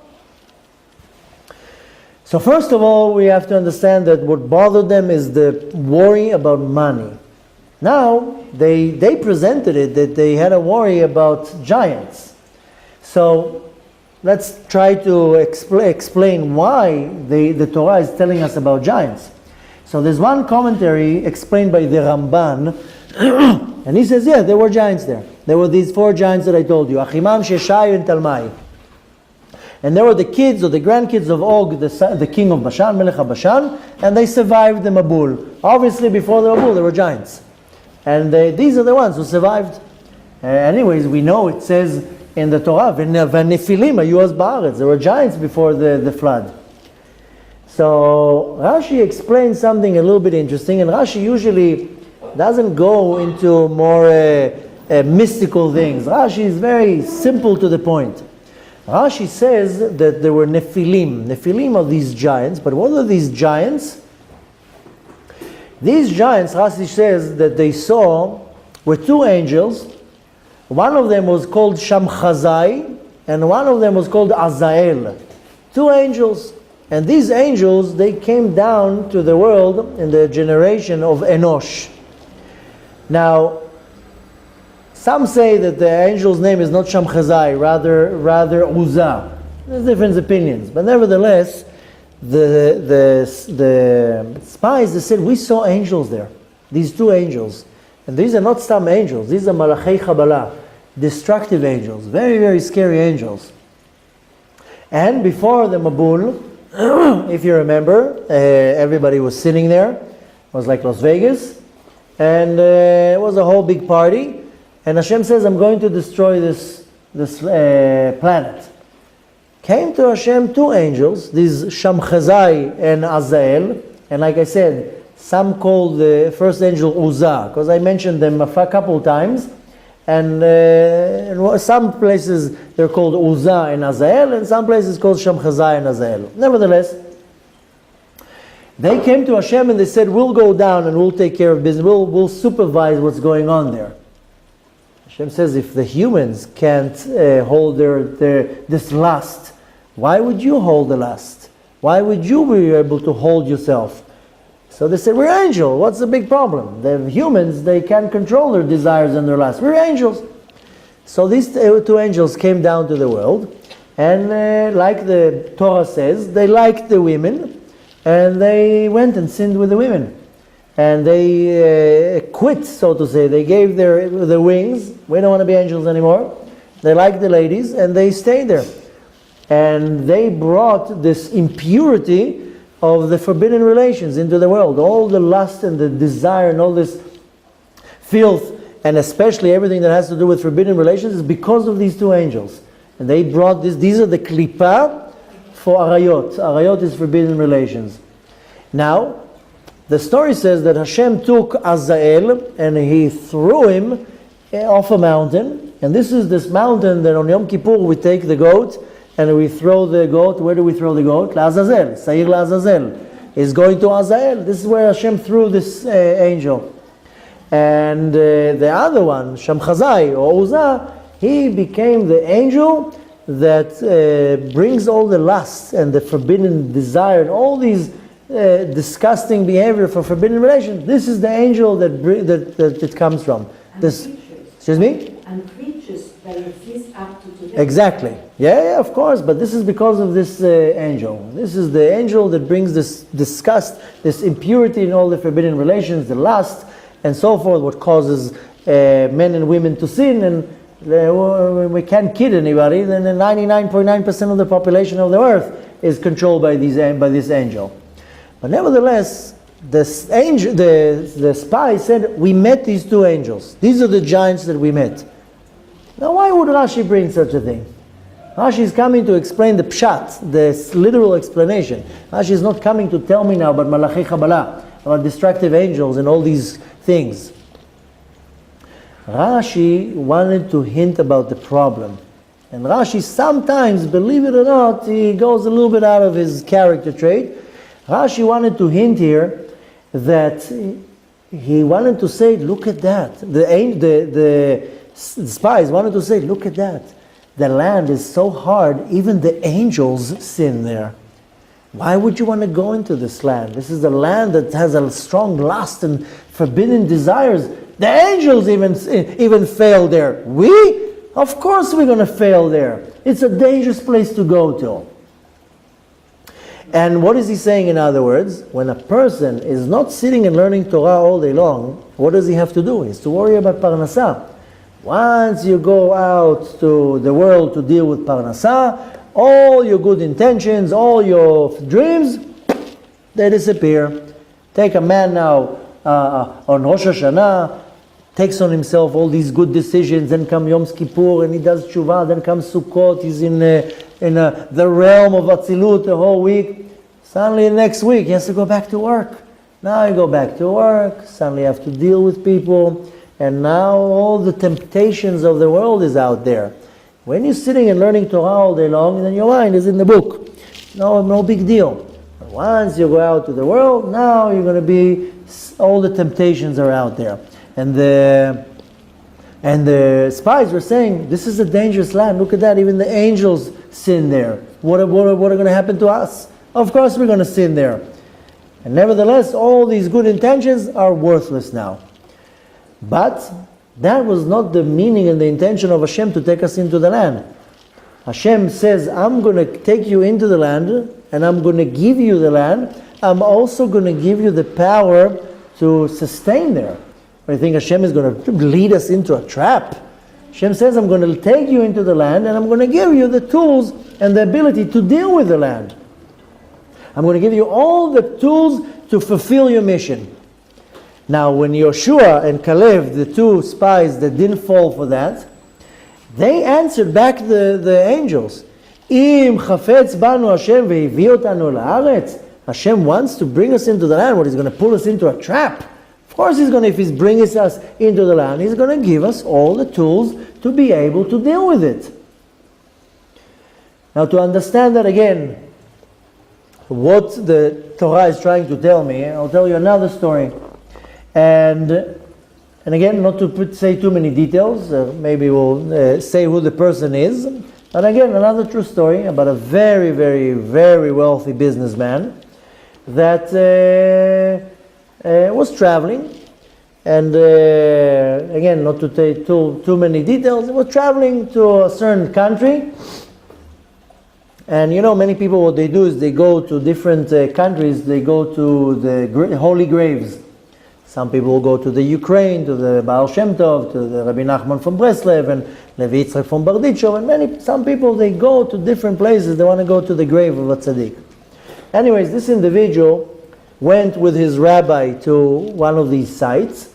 So first of all, we have to understand that what bothered them is the worry about money. Now, they presented it that they had a worry about giants. So let's try to explain why the Torah is telling us about giants. So there's one commentary explained by the Ramban, and he says, yeah, there were giants there. There were these 4 giants that I told you, Achimam, Sheshai, and Talmai. And there were the kids or the grandkids of Og, the king of Bashan, Melech HaBashan, and they survived the Mabul. Obviously, before the Mabul, there were giants. And these are the ones who survived. Anyways, we know it says in the Torah, V'nefilim hayu az ba'aretz. There were giants before the flood. So Rashi explains something a little bit interesting, and Rashi usually doesn't go into more mystical things. Rashi is very simple to the point. Rashi says that there were Nephilim. Nephilim are these giants, but what are these giants? These giants, Rashi says that they saw were 2 angels. One of them was called Shamchazai, and one of them was called Azael. 2 angels. And these angels, they came down to the world in the generation of Enosh. Now, some say that the angel's name is not Shamchazai, rather Uzzah. There's different opinions. But nevertheless, the spies, they said, we saw angels there. These 2 angels. And these are not some angels. These are Malachei Chabalah, destructive angels. Very, very scary angels. And before the Mabul, if you remember, everybody was sitting there. It was like Las Vegas. And it was a whole big party. And Hashem says, I'm going to destroy this planet. Came to Hashem 2 angels, these Shamchazai and Azael. And like I said, some call the first angel Uzzah, because I mentioned them a couple times. And in some places they're called Uzzah and Azael, and some places called Shamchazai and Azael. Nevertheless, they came to Hashem and they said, we'll go down and we'll take care of business. We'll supervise what's going on there. Hashem says, if the humans can't hold this lust, why would you hold the lust? Why would you be able to hold yourself? So they said, we're angels. What's the big problem? The humans, they can't control their desires and their lusts. We're angels. So these two angels came down to the world, and like the Torah says, they liked the women, and they went and sinned with the women. And they quit, so to say. They gave their wings. We don't want to be angels anymore. They liked the ladies, and they stayed there. And they brought this impurity of the forbidden relations into the world. All the lust and the desire and all this filth, and especially everything that has to do with forbidden relations, is because of these two angels. And they brought this. These are the klipa for arayot. Arayot is forbidden relations. Now, the story says that Hashem took Azael and he threw him off a mountain. And this is this mountain that on Yom Kippur we take the goat and we throw the goat. Where do we throw the goat? La'azazel. Sa'ir La'azazel. Is going to Azael. This is where Hashem threw this angel. And the other one, Shamchazai or Uzzah, he became the angel that brings all the lust and the forbidden desire and all these disgusting behavior for forbidden relations. This is the angel that it comes from. This, excuse me? And creatures that exist up to today. Exactly. Yeah, of course. But this is because of this angel. This is the angel that brings this disgust, this impurity in all the forbidden relations, the lust, and so forth, what causes men and women to sin. And we can't kid anybody. Then 99.9% of the population of the earth is controlled by this angel. But nevertheless, the spy said, we met these two angels. These are the giants that we met. Now why would Rashi bring such a thing? Rashi is coming to explain the pshat, the literal explanation. Rashi is not coming to tell me now about Malachei Kabbalah, about destructive angels and all these things. Rashi wanted to hint about the problem. And Rashi sometimes, believe it or not, he goes a little bit out of his character trait. Rashi wanted to hint here that he wanted to say, look at that. The spies wanted to say, look at that. The land is so hard, even the angels sin there. Why would you want to go into this land? This is a land that has a strong lust and forbidden desires. The angels even fail there. We? Of course we're going to fail there. It's a dangerous place to go to. And what is he saying, in other words? When a person is not sitting and learning Torah all day long, what does he have to do? He has to worry about Parnassah. Once you go out to the world to deal with Parnassah, all your good intentions, all your dreams, they disappear. Take a man now on Rosh Hashanah, takes on himself all these good decisions, then comes Yom Kippur and he does tshuva, then comes Sukkot, he's in the realm of Atzilut the whole week. Suddenly next week he has to go back to work. Now you go back to work, suddenly you have to deal with people, and now all the temptations of the world is out there. When you're sitting and learning Torah all day long, then your mind is in the book. No big deal. But once you go out to the world, now you're going to be, all the temptations are out there. And the spies were saying, this is a dangerous land. Look at that, even the angels sin there. What are going to happen to us? Of course we're going to sin there. And nevertheless, all these good intentions are worthless now. But that was not the meaning and the intention of Hashem to take us into the land. Hashem says, I'm going to take you into the land, and I'm going to give you the land. I'm also going to give you the power to sustain there. I think Hashem is going to lead us into a trap. Hashem says, I'm going to take you into the land, and I'm going to give you the tools and the ability to deal with the land. I'm going to give you all the tools to fulfill your mission. Now, when Yoshua and Caleb, the two spies that didn't fall for that, they answered back the angels. Im chafetz banu Hashem ve'ivii otanu la'aretz. Hashem wants to bring us into the land. What, he's going to pull us into a trap? Of course he's going to, if he's bringing us into the land, he's going to give us all the tools to be able to deal with it. Now, to understand that again, what the Torah is trying to tell me, I'll tell you another story. And again, not to say too many details, maybe we'll say who the person is. But again, another true story about a very, very, very wealthy businessman that was traveling, and again, not to take too many details, he was traveling to a certain country. And many people, what they do is they go to different countries, they go to the holy graves. Some people will go to the Ukraine, to the Baal Shem Tov, to the Rabbi Nachman from Breslev, and Levi Yitzchak from Bardichov, and some people, they go to different places, they want to go to the grave of a tzaddik. Anyways, this individual went with his rabbi to one of these sites.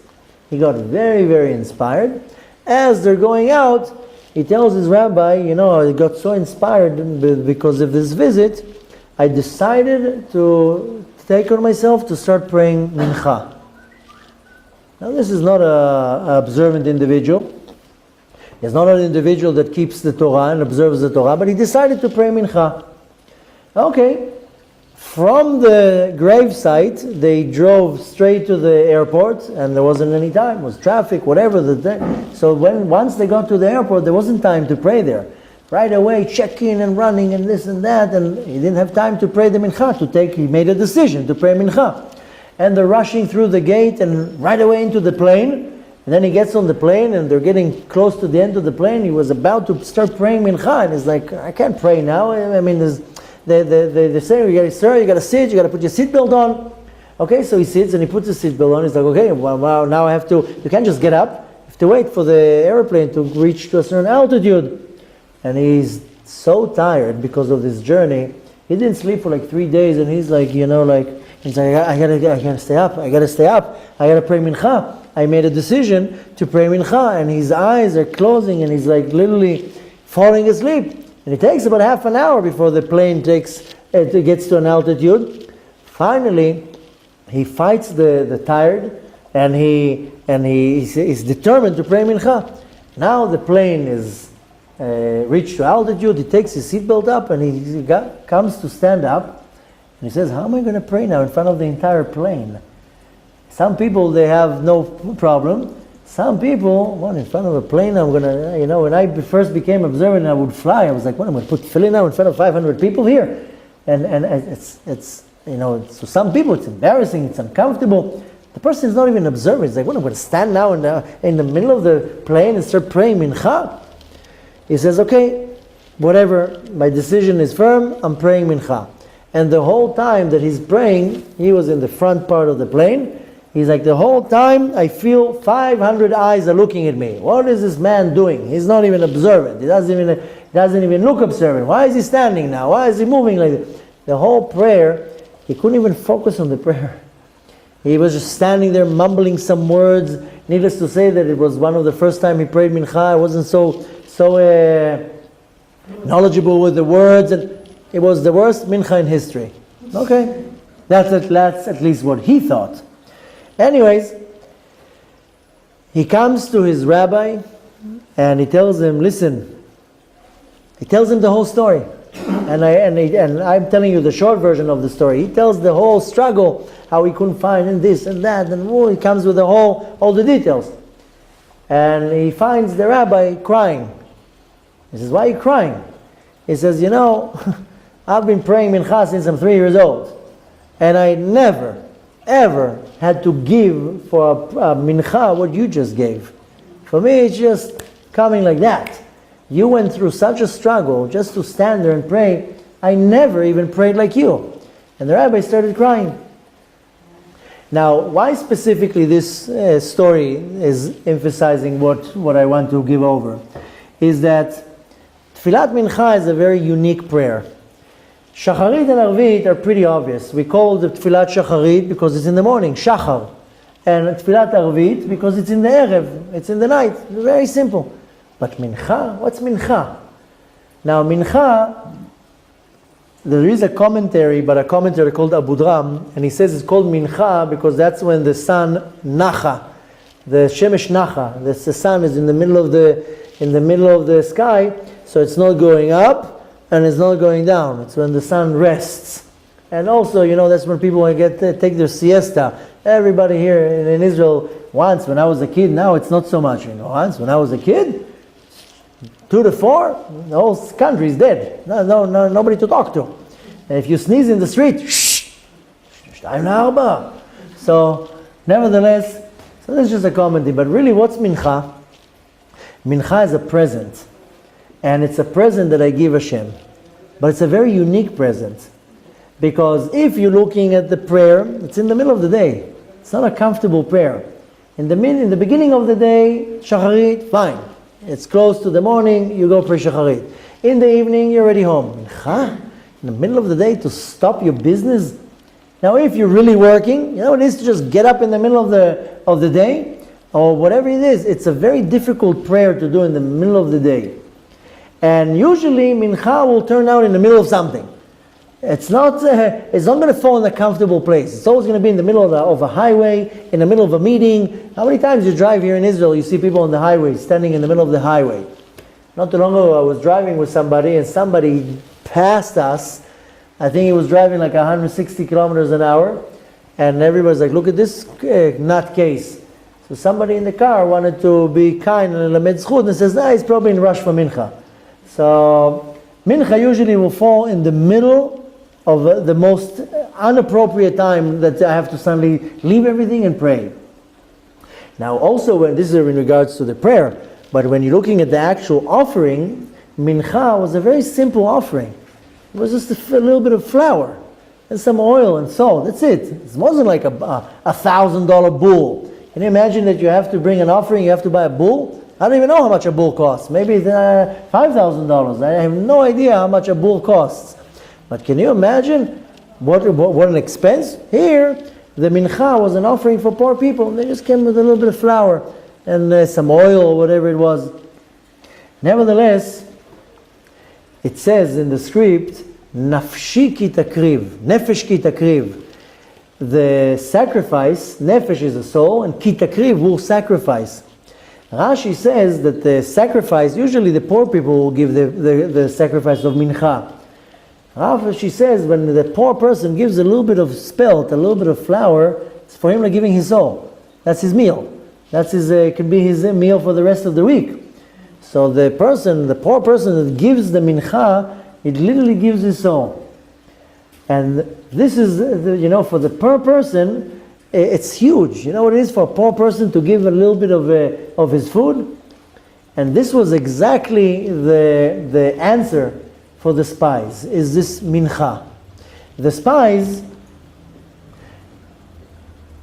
He got very, very inspired. As they're going out, he tells his rabbi, I got so inspired because of this visit, I decided to take on myself to start praying mincha. Now this is not an observant individual. He's not an individual that keeps the Torah and observes the Torah, but he decided to pray mincha. Okay. From the gravesite, they drove straight to the airport, and there wasn't any time. It was traffic, whatever. So once they got to the airport, there wasn't time to pray there. Right away, check-in and running and this and that, and he didn't have time to pray the mincha. He made a decision to pray mincha. And they're rushing through the gate and right away into the plane. And then he gets on the plane, and they're getting close to the end of the plane. He was about to start praying mincha, and he's like, I can't pray now. I mean, they say, sir, you got to sit, you got to put your seatbelt on. Okay, so he sits and he puts his seatbelt on. He's like, okay, well, now I have to, you can't just get up. You have to wait for the airplane to reach to a certain altitude. And he's so tired because of this journey. He didn't sleep for like 3 days, and he's like, he's like, I gotta stay up, I gotta pray mincha. I made a decision to pray mincha, and his eyes are closing, and he's like literally falling asleep. And it takes about half an hour before the plane gets to an altitude. Finally, he fights the tired, and he's determined to pray mincha. Now the plane is reached to altitude. He takes his seatbelt up, and he comes to stand up. And he says, how am I going to pray now in front of the entire plane? Some people, they have no problem. Some people, in front of a plane, I'm going to, when I first became observant and I would fly, I was like, I'm going to put tefillin now in front of 500 people here. And it's so some people, it's embarrassing, it's uncomfortable. The person is not even observant. He's like, I'm going to stand now in the middle of the plane and start praying mincha. He says, okay, whatever, my decision is firm, I'm praying mincha. And the whole time that he's praying, he was in the front part of the plane. He's like, the whole time I feel 500 eyes are looking at me. What is this man doing? He's not even observant. He doesn't even look observant. Why is he standing now? Why is he moving like this? The whole prayer, he couldn't even focus on the prayer. He was just standing there mumbling some words. Needless to say that it was one of the first time he prayed mincha. I wasn't so knowledgeable with the words, and it was the worst mincha in history. Okay, that's at least what he thought. Anyways, he comes to his rabbi and he tells him, listen, he tells him the whole story. And I'm telling you the short version of the story. He tells the whole struggle, how he couldn't find and this and that, and he comes with all the details. And he finds the rabbi crying. He says, why are you crying? He says, I've been praying mincha since I'm 3 years old. And I never, ever had to give for a mincha what you just gave. For me, it's just coming like that. You went through such a struggle just to stand there and pray. I never even prayed like you. And the rabbi started crying. Now, why specifically this story is emphasizing what I want to give over is that Tfilat Mincha is a very unique prayer. Shacharit and Arvit are pretty obvious. We call the Tfilat Shacharit because it's in the morning, Shachar. And Tfilat Arvit because it's in the Erev, it's in the night. It's very simple. But Mincha, what's Mincha? Now Mincha, there is a commentary called Abu Dram, and he says it's called Mincha because that's when the sun Nacha, the Shemesh Nacha, the sun is in the middle of the sky, so it's not going up and it's not going down. It's when the sun rests. And also, that's when people take their siesta. Everybody here in Israel, once when I was a kid, now it's not so much. Once when I was a kid, 2 to 4, the whole country is dead. No, nobody to talk to. And if you sneeze in the street, shh, 2 to 4. So Nevertheless, so this is just a commentary, but really what's mincha? Mincha is a present. And it's a present that I give Hashem. But it's a very unique present. Because if you're looking at the prayer, it's in the middle of the day. It's not a comfortable prayer. In the beginning of the day, shacharit, fine. It's close to the morning, you go pray shacharit. In the evening, you're already home. Mincha? In the middle of the day to stop your business? Now if you're really working, you know it is to just get up in the middle of the day, or whatever it is, it's a very difficult prayer to do in the middle of the day. And usually mincha will turn out in the middle of something. It's not going to fall in a comfortable place. It's always going to be in the middle of a highway, in the middle of a meeting. How many times you drive here in Israel, you see people on the highway, standing in the middle of the highway. Not too long ago I was driving with somebody and somebody passed us. I think he was driving like 160 kilometers an hour. And everybody's like, look at this nutcase. So somebody in the car wanted to be kind and lamed zchut and says, he's probably in rush for mincha. So mincha usually will fall in the middle of the most inappropriate time that I have to suddenly leave everything and pray. Now also, when this is in regards to the prayer, but when you're looking at the actual offering, mincha was a very simple offering. It was just a little bit of flour and some oil and salt. That's it. It wasn't like a $1,000 bull. Can you imagine that you have to bring an offering, you have to buy a bull? I don't even know how much a bull costs. Maybe $5,000. I have no idea how much a bull costs. But can you imagine what an expense? Here, the mincha was an offering for poor people. They just came with a little bit of flour and some oil or whatever it was. Nevertheless, it says in the script, nafshi ki takriv, nefesh ki takriv. The sacrifice, nefesh is a soul, and ki takriv will sacrifice. Rashi says that the sacrifice, usually the poor people will give the sacrifice of mincha. She says when the poor person gives a little bit of spelt, a little bit of flour, it's for him like giving his soul. That's his meal. That's his, can be his meal for the rest of the week. So the poor person that gives the mincha, it literally gives his soul. And this is, for the poor person, it's huge. You know what it is for a poor person to give a little bit of his food? And this was exactly the answer for the spies, is this mincha. The spies,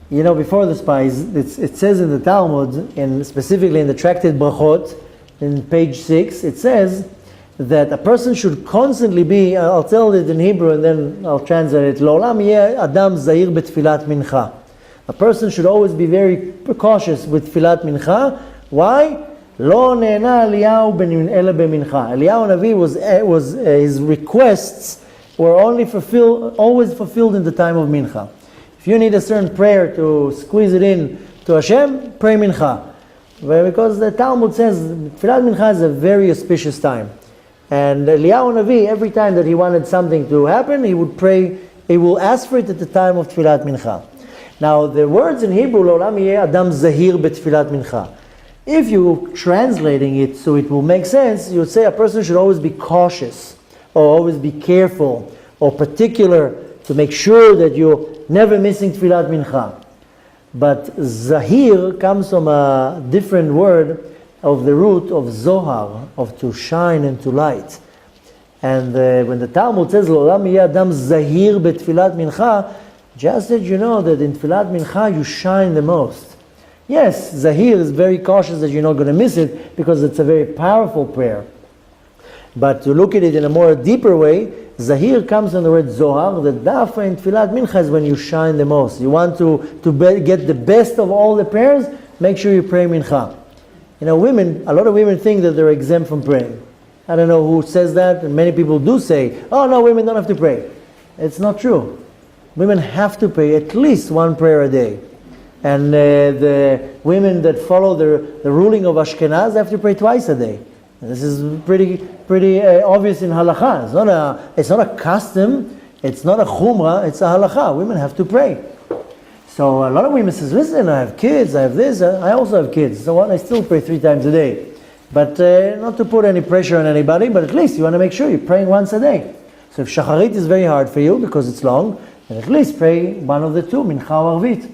before the spies, it says in the Talmud, and specifically in the tractate Brachot, in page 6, it says that a person should constantly be, I'll tell it in Hebrew and then I'll translate it, L'olam yeh adam zahir betfilat mincha. A person should always be very cautious with tfilat mincha. Why? Lo ne'ena Eliyahu ben ela b'mincha. Eliyahu Navi was his requests were always fulfilled in the time of mincha. If you need a certain prayer to squeeze it in to Hashem, pray mincha. Because the Talmud says tfilat mincha is a very auspicious time. And Eliyahu Navi, every time that he wanted something to happen, he would pray, he will ask for it at the time of tfilat mincha. Now the words in Hebrew, L'olam yeh adam zahir betfilat mincha. If you're translating it so it will make sense, you would say a person should always be cautious, or always be careful, or particular to make sure that you're never missing tfilat mincha. But zahir comes from a different word of the root of zohar, of to shine and to light. And when the Talmud says, L'olam yeh adam zahir betfilat mincha, just that you know that in tfilat mincha you shine the most. Yes, zahir is very cautious that you're not going to miss it because it's a very powerful prayer. But to look at it in a more deeper way, zahir comes from the word zohar, that dafa in tfilat mincha is when you shine the most. You want to get the best of all the prayers, make sure you pray mincha. A lot of women think that they're exempt from praying. I don't know who says that, and many people do say, oh no, women don't have to pray. It's not true. Women have to pray at least one prayer a day. And the women that follow the ruling of Ashkenaz have to pray twice a day. And this is pretty obvious in halakha. It's not a custom, it's not a chumrah, it's a halakha. Women have to pray. So a lot of women says, listen, I have kids, I have this, I also have kids. So what? I still pray 3 times a day. But not to put any pressure on anybody, but at least you want to make sure you're praying once a day. So if shacharit is very hard for you because it's long, then at least pray one of the two, mincha or arvit.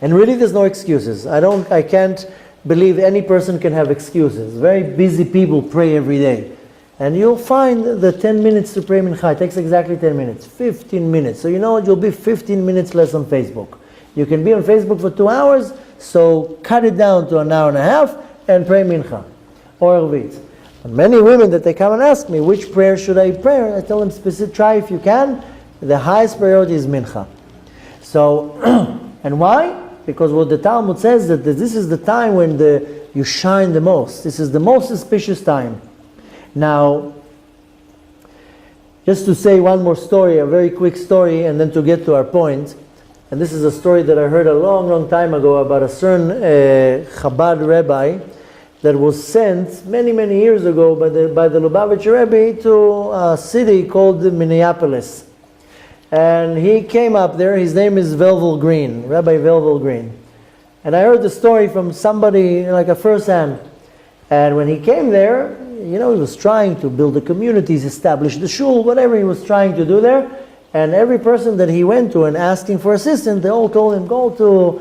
And really there's no excuses. I can't believe any person can have excuses. Very busy people pray every day. And you'll find the 10 minutes to pray mincha. It takes exactly 10 minutes, 15 minutes. So you know what, you'll be 15 minutes less on Facebook. You can be on Facebook for 2 hours, so cut it down to an hour and a half and pray mincha or elvit. And many women that they come and ask me, which prayer should I pray? I tell them, try if you can. The highest priority is mincha. So, and why? Because what the Talmud says that this is the time when you shine the most. This is the most auspicious time. Now, just to say one more story, a very quick story, and then to get to our point. And this is a story that I heard a long, long time ago about a certain Chabad Rabbi that was sent many, many years ago by the Lubavitcher Rebbe to a city called Minneapolis. And he came up there. His name is Velvel Green, Rabbi Velvel Green. And I heard the story from somebody, like a first hand. And when he came there, he was trying to build the communities, establish the shul, whatever he was trying to do there. And every person that he went to and asking for assistance, they all told him, go to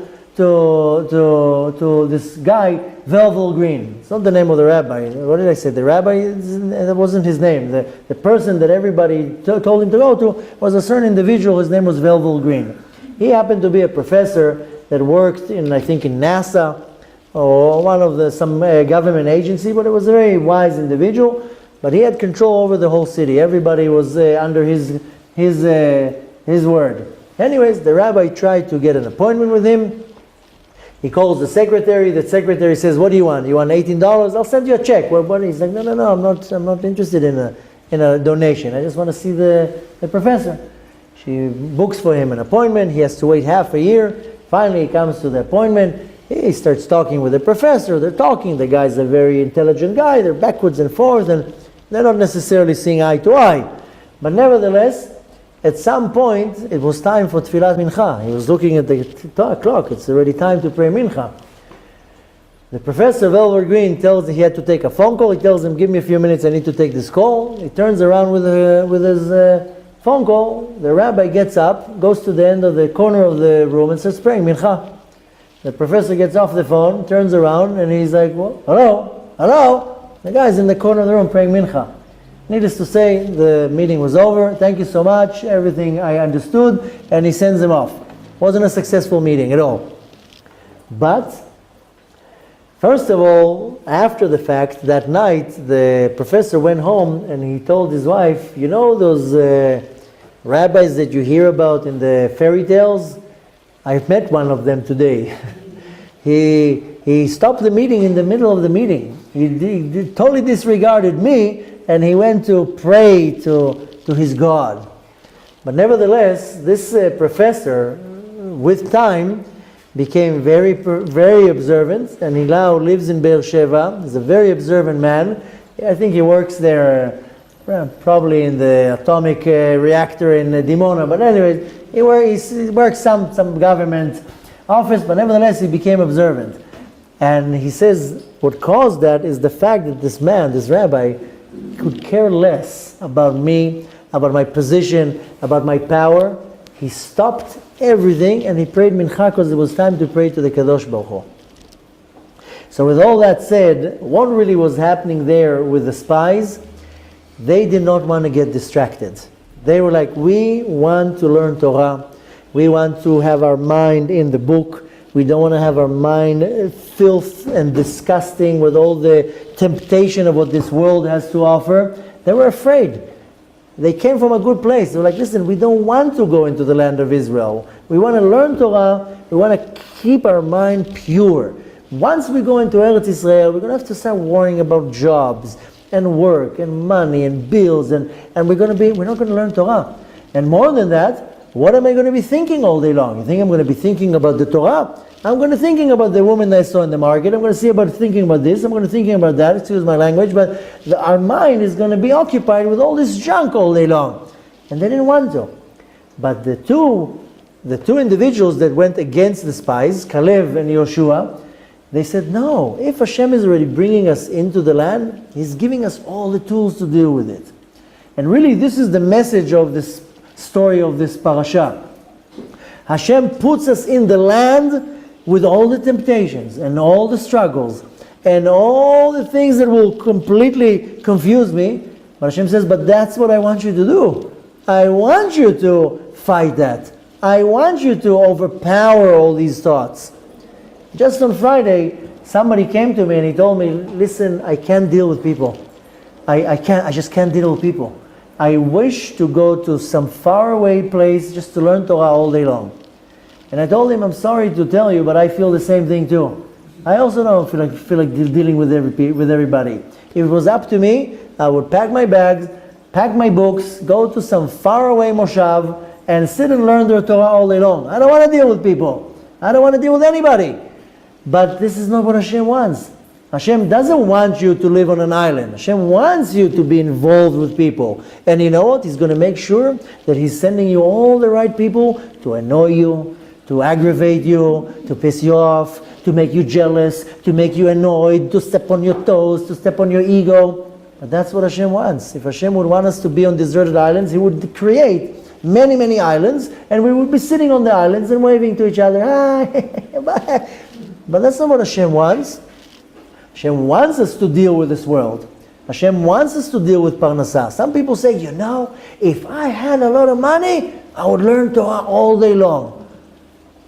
this guy, Velvel Green. It's not the name of the rabbi. What did I say? The rabbi, that wasn't his name. The person that everybody told him to go to was a certain individual. His name was Velvel Green. He happened to be a professor that worked in NASA or one of some government agency, but it was a very wise individual. But he had control over the whole city. Everybody was under his word. Anyways, the rabbi tried to get an appointment with him. He calls the secretary. The secretary says, "What do you want? You want $18? I'll send you a check." Well, he's like, "No, I'm not interested in a donation. I just want to see the professor." She books for him an appointment. He has to wait half a year. Finally, he comes to the appointment. He starts talking with the professor. They're talking. The guy's a very intelligent guy. They're backwards and forth, and they're not necessarily seeing eye to eye. But nevertheless, at some point, it was time for Tfilat Mincha. He was looking at the clock. It's already time to pray Mincha. The professor, Velvet Green, tells him he had to take a phone call. He tells him, "Give me a few minutes, I need to take this call." He turns around with his phone call. The rabbi gets up, goes to the end of the corner of the room and starts praying Mincha. The professor gets off the phone, turns around, and he's like, "Well, hello? The guy's in the corner of the room praying Mincha." Needless to say, the meeting was over. "Thank you so much, everything I understood," and he sends him off. Wasn't a successful meeting at all. But, first of all, after the fact, that night, the professor went home and he told his wife, "You know those rabbis that you hear about in the fairy tales? I've met one of them today." He stopped the meeting in the middle of the meeting. He totally disregarded me, and he went to pray to his God. But nevertheless, this professor, with time, became very, very observant, and he now lives in Beersheba. He's a very observant man. I think he works there, probably in the atomic reactor in Dimona. But anyway, he works some government office, but nevertheless, he became observant. And he says what caused that is the fact that this man, this rabbi, could care less about me, about my position, about my power. He stopped everything and he prayed mincha because it was time to pray to the Kadosh Baruch Hu. So with all that said, what really was happening there with the spies? They did not want to get distracted. They were like, we want to learn Torah. We want to have our mind in the book. We don't want to have our mind filth and disgusting with all the temptation of what this world has to offer. They were afraid. They came from a good place. They were like, listen, we don't want to go into the land of Israel. We want to learn Torah. We want to keep our mind pure. Once we go into Eretz Israel, we're going to have to start worrying about jobs and work and money and bills, and we're not going to learn Torah. And more than that, what am I going to be thinking all day long? You think I'm going to be thinking about the Torah? I'm going to be thinking about the woman that I saw in the market. I'm going to thinking about this. I'm going to be thinking about that. Excuse my language, but our mind is going to be occupied with all this junk all day long. And they didn't want to. But the two individuals that went against the spies, Caleb and Yoshua, they said, no, if Hashem is already bringing us into the land, He's giving us all the tools to deal with it. And really, this is the message of this story of this parasha. Hashem puts us in the land with all the temptations and all the struggles and all the things that will completely confuse me. But Hashem says, but that's what I want you to do. I want you to fight that. I want you to overpower all these thoughts. Just on Friday, somebody came to me and he told me, listen, I can't deal with people. I just can't deal with people. I wish to go to some faraway place just to learn Torah all day long. And I told him, I'm sorry to tell you, but I feel the same thing too. I also don't feel like dealing with everybody. If it was up to me, I would pack my bags, pack my books, go to some faraway moshav, and sit and learn the Torah all day long. I don't want to deal with people. I don't want to deal with anybody. But this is not what Hashem wants. Hashem doesn't want you to live on an island. Hashem wants you to be involved with people. And you know what? He's going to make sure that He's sending you all the right people to annoy you, to aggravate you, to piss you off, to make you jealous, to make you annoyed, to step on your toes, to step on your ego. But that's what Hashem wants. If Hashem would want us to be on deserted islands, He would create many, many islands, and we would be sitting on the islands and waving to each other. But that's not what Hashem wants. Hashem wants us to deal with this world. Hashem wants us to deal with parnasah. Some people say, you know, if I had a lot of money, I would learn Torah all day long.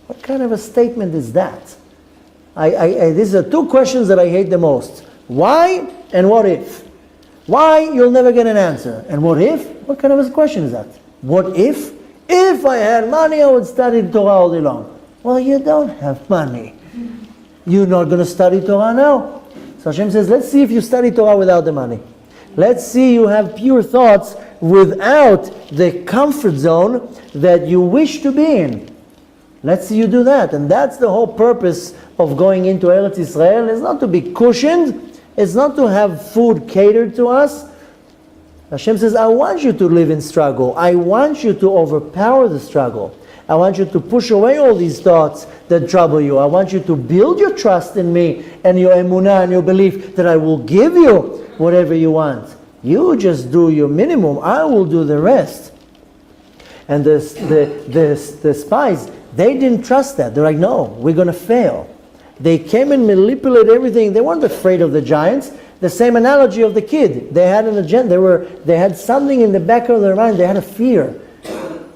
What kind of a statement is that? These are two questions that I hate the most. Why and what if? Why, you'll never get an answer. And what if? What kind of a question is that? What if? If I had money, I would study Torah all day long. Well, you don't have money. You're not going to study Torah now. So Hashem says, let's see if you study Torah without the money. Let's see you have pure thoughts without the comfort zone that you wish to be in. Let's see you do that. And that's the whole purpose of going into Eretz Israel. It's not to be cushioned. It's not to have food catered to us. Hashem says, I want you to live in struggle. I want you to overpower the struggle. I want you to push away all these thoughts that trouble you. I want you to build your trust in me and your emunah and your belief that I will give you whatever you want. You just do your minimum. I will do the rest. And the spies, they didn't trust that. They're like, no, we're going to fail. They came and manipulated everything. They weren't afraid of the giants. The same analogy of the kid. They had an agenda. They had something in the back of their mind. They had a fear.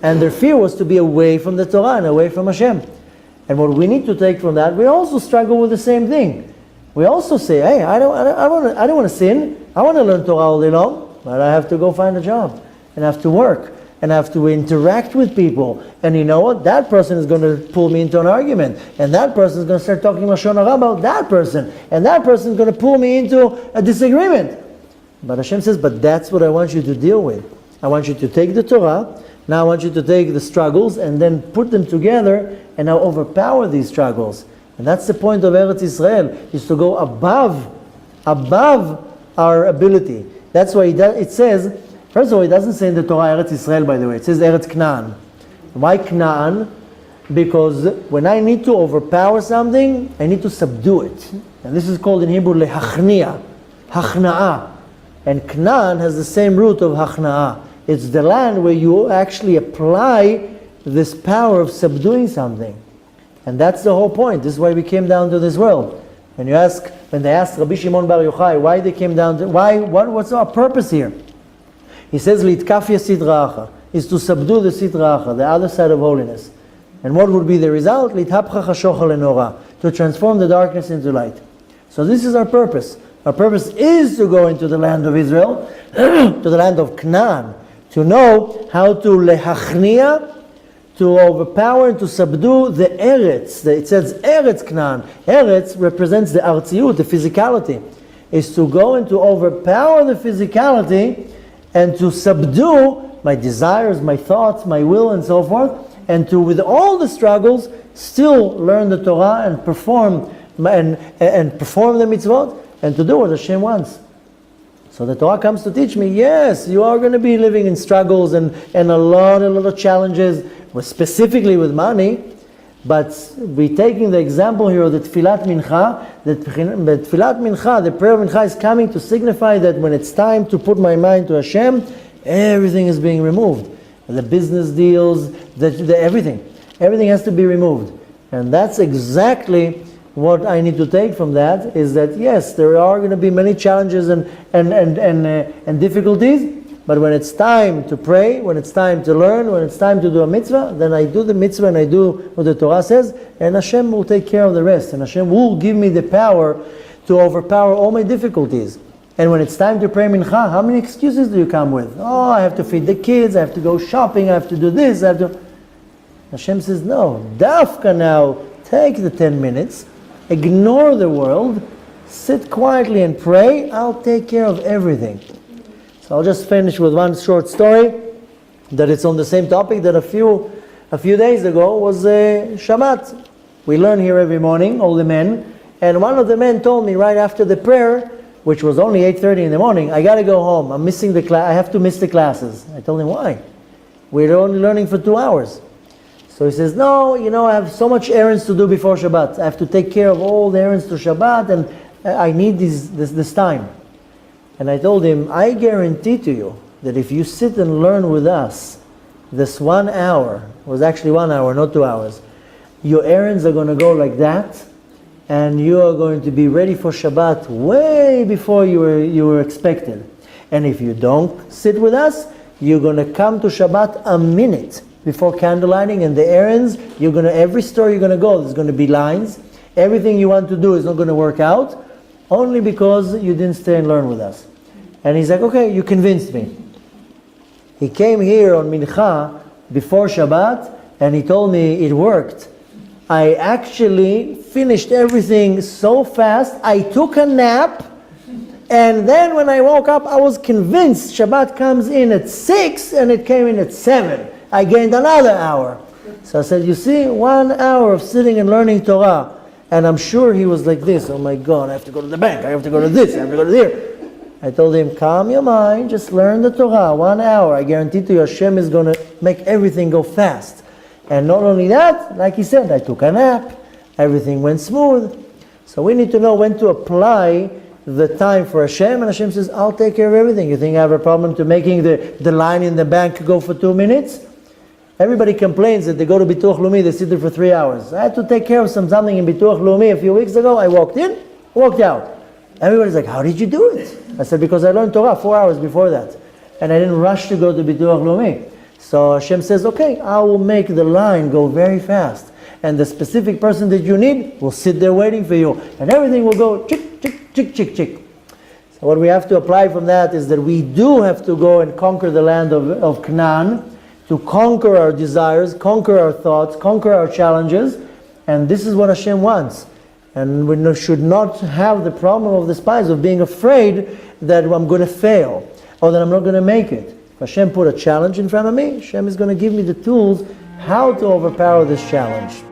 And their fear was to be away from the Torah and away from Hashem. And what we need to take from that, we also struggle with the same thing. We also say, hey, I don't want to sin. I want to learn Torah all day long. But I have to go find a job. And I have to work. And I have to interact with people. And you know what? That person is going to pull me into an argument. And that person is going to start talking Lashon Hara about that person. And that person is going to pull me into a disagreement. But Hashem says, but that's what I want you to deal with. I want you to take the Torah. Now I want you to take the struggles and then put them together and now overpower these struggles. And that's the point of Eretz Israel, is to go above our ability. That's why it says, first of all, it doesn't say in the Torah Eretz Israel, by the way. It says Eretz Canaan. Why Canaan? Because when I need to overpower something, I need to subdue it. And this is called in Hebrew lehachnia, hachna'ah. And Canaan has the same root of hachna'ah. It's the land where you actually apply this power of subduing something. And that's the whole point. This is why we came down to this world. When they asked Rabbi Shimon Bar Yochai why they came down to, what's our purpose here? He says, Litkafya sidracha, is to subdue the sidracha, the other side of holiness. And what would be the result? Lithapcha chashocha lenora, to transform the darkness into light. So this is our purpose. Our purpose is to go into the land of Israel, to the land of Canaan, to know how to lehachnia, to overpower and to subdue the Eretz. It says Eretz Canaan. Eretz represents the artziut, the physicality. Is to go and to overpower the physicality and to subdue my desires, my thoughts, my will, and so forth, and to, with all the struggles, still learn the Torah and perform and perform the mitzvot, and to do what Hashem wants. So the Torah comes to teach me, yes, you are going to be living in struggles and a lot of challenges, specifically with money, but we're taking the example here of the Tfilat Mincha, that Tfilat Mincha, the prayer of Mincha is coming to signify that when it's time to put my mind to Hashem, everything is being removed. The business deals, everything has to be removed. And that's exactly what I need to take from that, is that yes, there are going to be many challenges and difficulties, but when it's time to pray, when it's time to learn, when it's time to do a mitzvah, then I do the mitzvah and I do what the Torah says, and Hashem will take care of the rest, and Hashem will give me the power to overpower all my difficulties. And when it's time to pray mincha, how many excuses do you come with? Oh, I have to feed the kids, I have to go shopping, I have to do this, I have to... Hashem says, no, dafka now, take the 10 minutes, ignore the world, sit quietly and pray, I'll take care of everything. So I'll just finish with one short story, that it's on the same topic that a few days ago was Shabbat. We learn here every morning, all the men, and one of the men told me right after the prayer, which was only 8:30 in the morning, I got to go home, I'm missing the class, I have to miss the classes. I told him, why? We're only learning for 2 hours. So he says, no, I have so much errands to do before Shabbat. I have to take care of all the errands to Shabbat, and I need this time. And I told him, I guarantee to you that if you sit and learn with us, this 1 hour, was actually 1 hour, not 2 hours, your errands are going to go like that, and you are going to be ready for Shabbat way before you were expected. And if you don't sit with us, you're going to come to Shabbat a minute before candlelighting, and the errands, every store you're going to go, there's going to be lines. Everything you want to do is not going to work out, only because you didn't stay and learn with us. And he's like, okay, you convinced me. He came here on Mincha before Shabbat, and he told me it worked. I actually finished everything so fast, I took a nap, and then when I woke up, I was convinced Shabbat comes in at 6, and it came in at 7. I gained another hour. So I said, you see, 1 hour of sitting and learning Torah. And I'm sure he was like this, oh my God, I have to go to the bank, I have to go to this, I have to go to there. I told him, calm your mind, just learn the Torah, 1 hour. I guarantee to you, Hashem is going to make everything go fast. And not only that, like he said, I took a nap, everything went smooth. So we need to know when to apply the time for Hashem, and Hashem says, I'll take care of everything. You think I have a problem to making the line in the bank go for 2 minutes? Everybody complains that they go to Bituach Leumi, they sit there for 3 hours. I had to take care of something in Bituach Leumi a few weeks ago. I walked in, walked out. Everybody's like, how did you do it? I said, because I learned Torah 4 hours before that. And I didn't rush to go to Bituach Leumi. So Hashem says, okay, I will make the line go very fast. And the specific person that you need will sit there waiting for you. And everything will go chick, chick, chick, chick, chick. So what we have to apply from that is that we do have to go and conquer the land of Canaan, to conquer our desires, conquer our thoughts, conquer our challenges. And this is what Hashem wants. And we should not have the problem of the spies, of being afraid that I'm going to fail, or that I'm not going to make it. If Hashem put a challenge in front of me, Hashem is going to give me the tools how to overpower this challenge.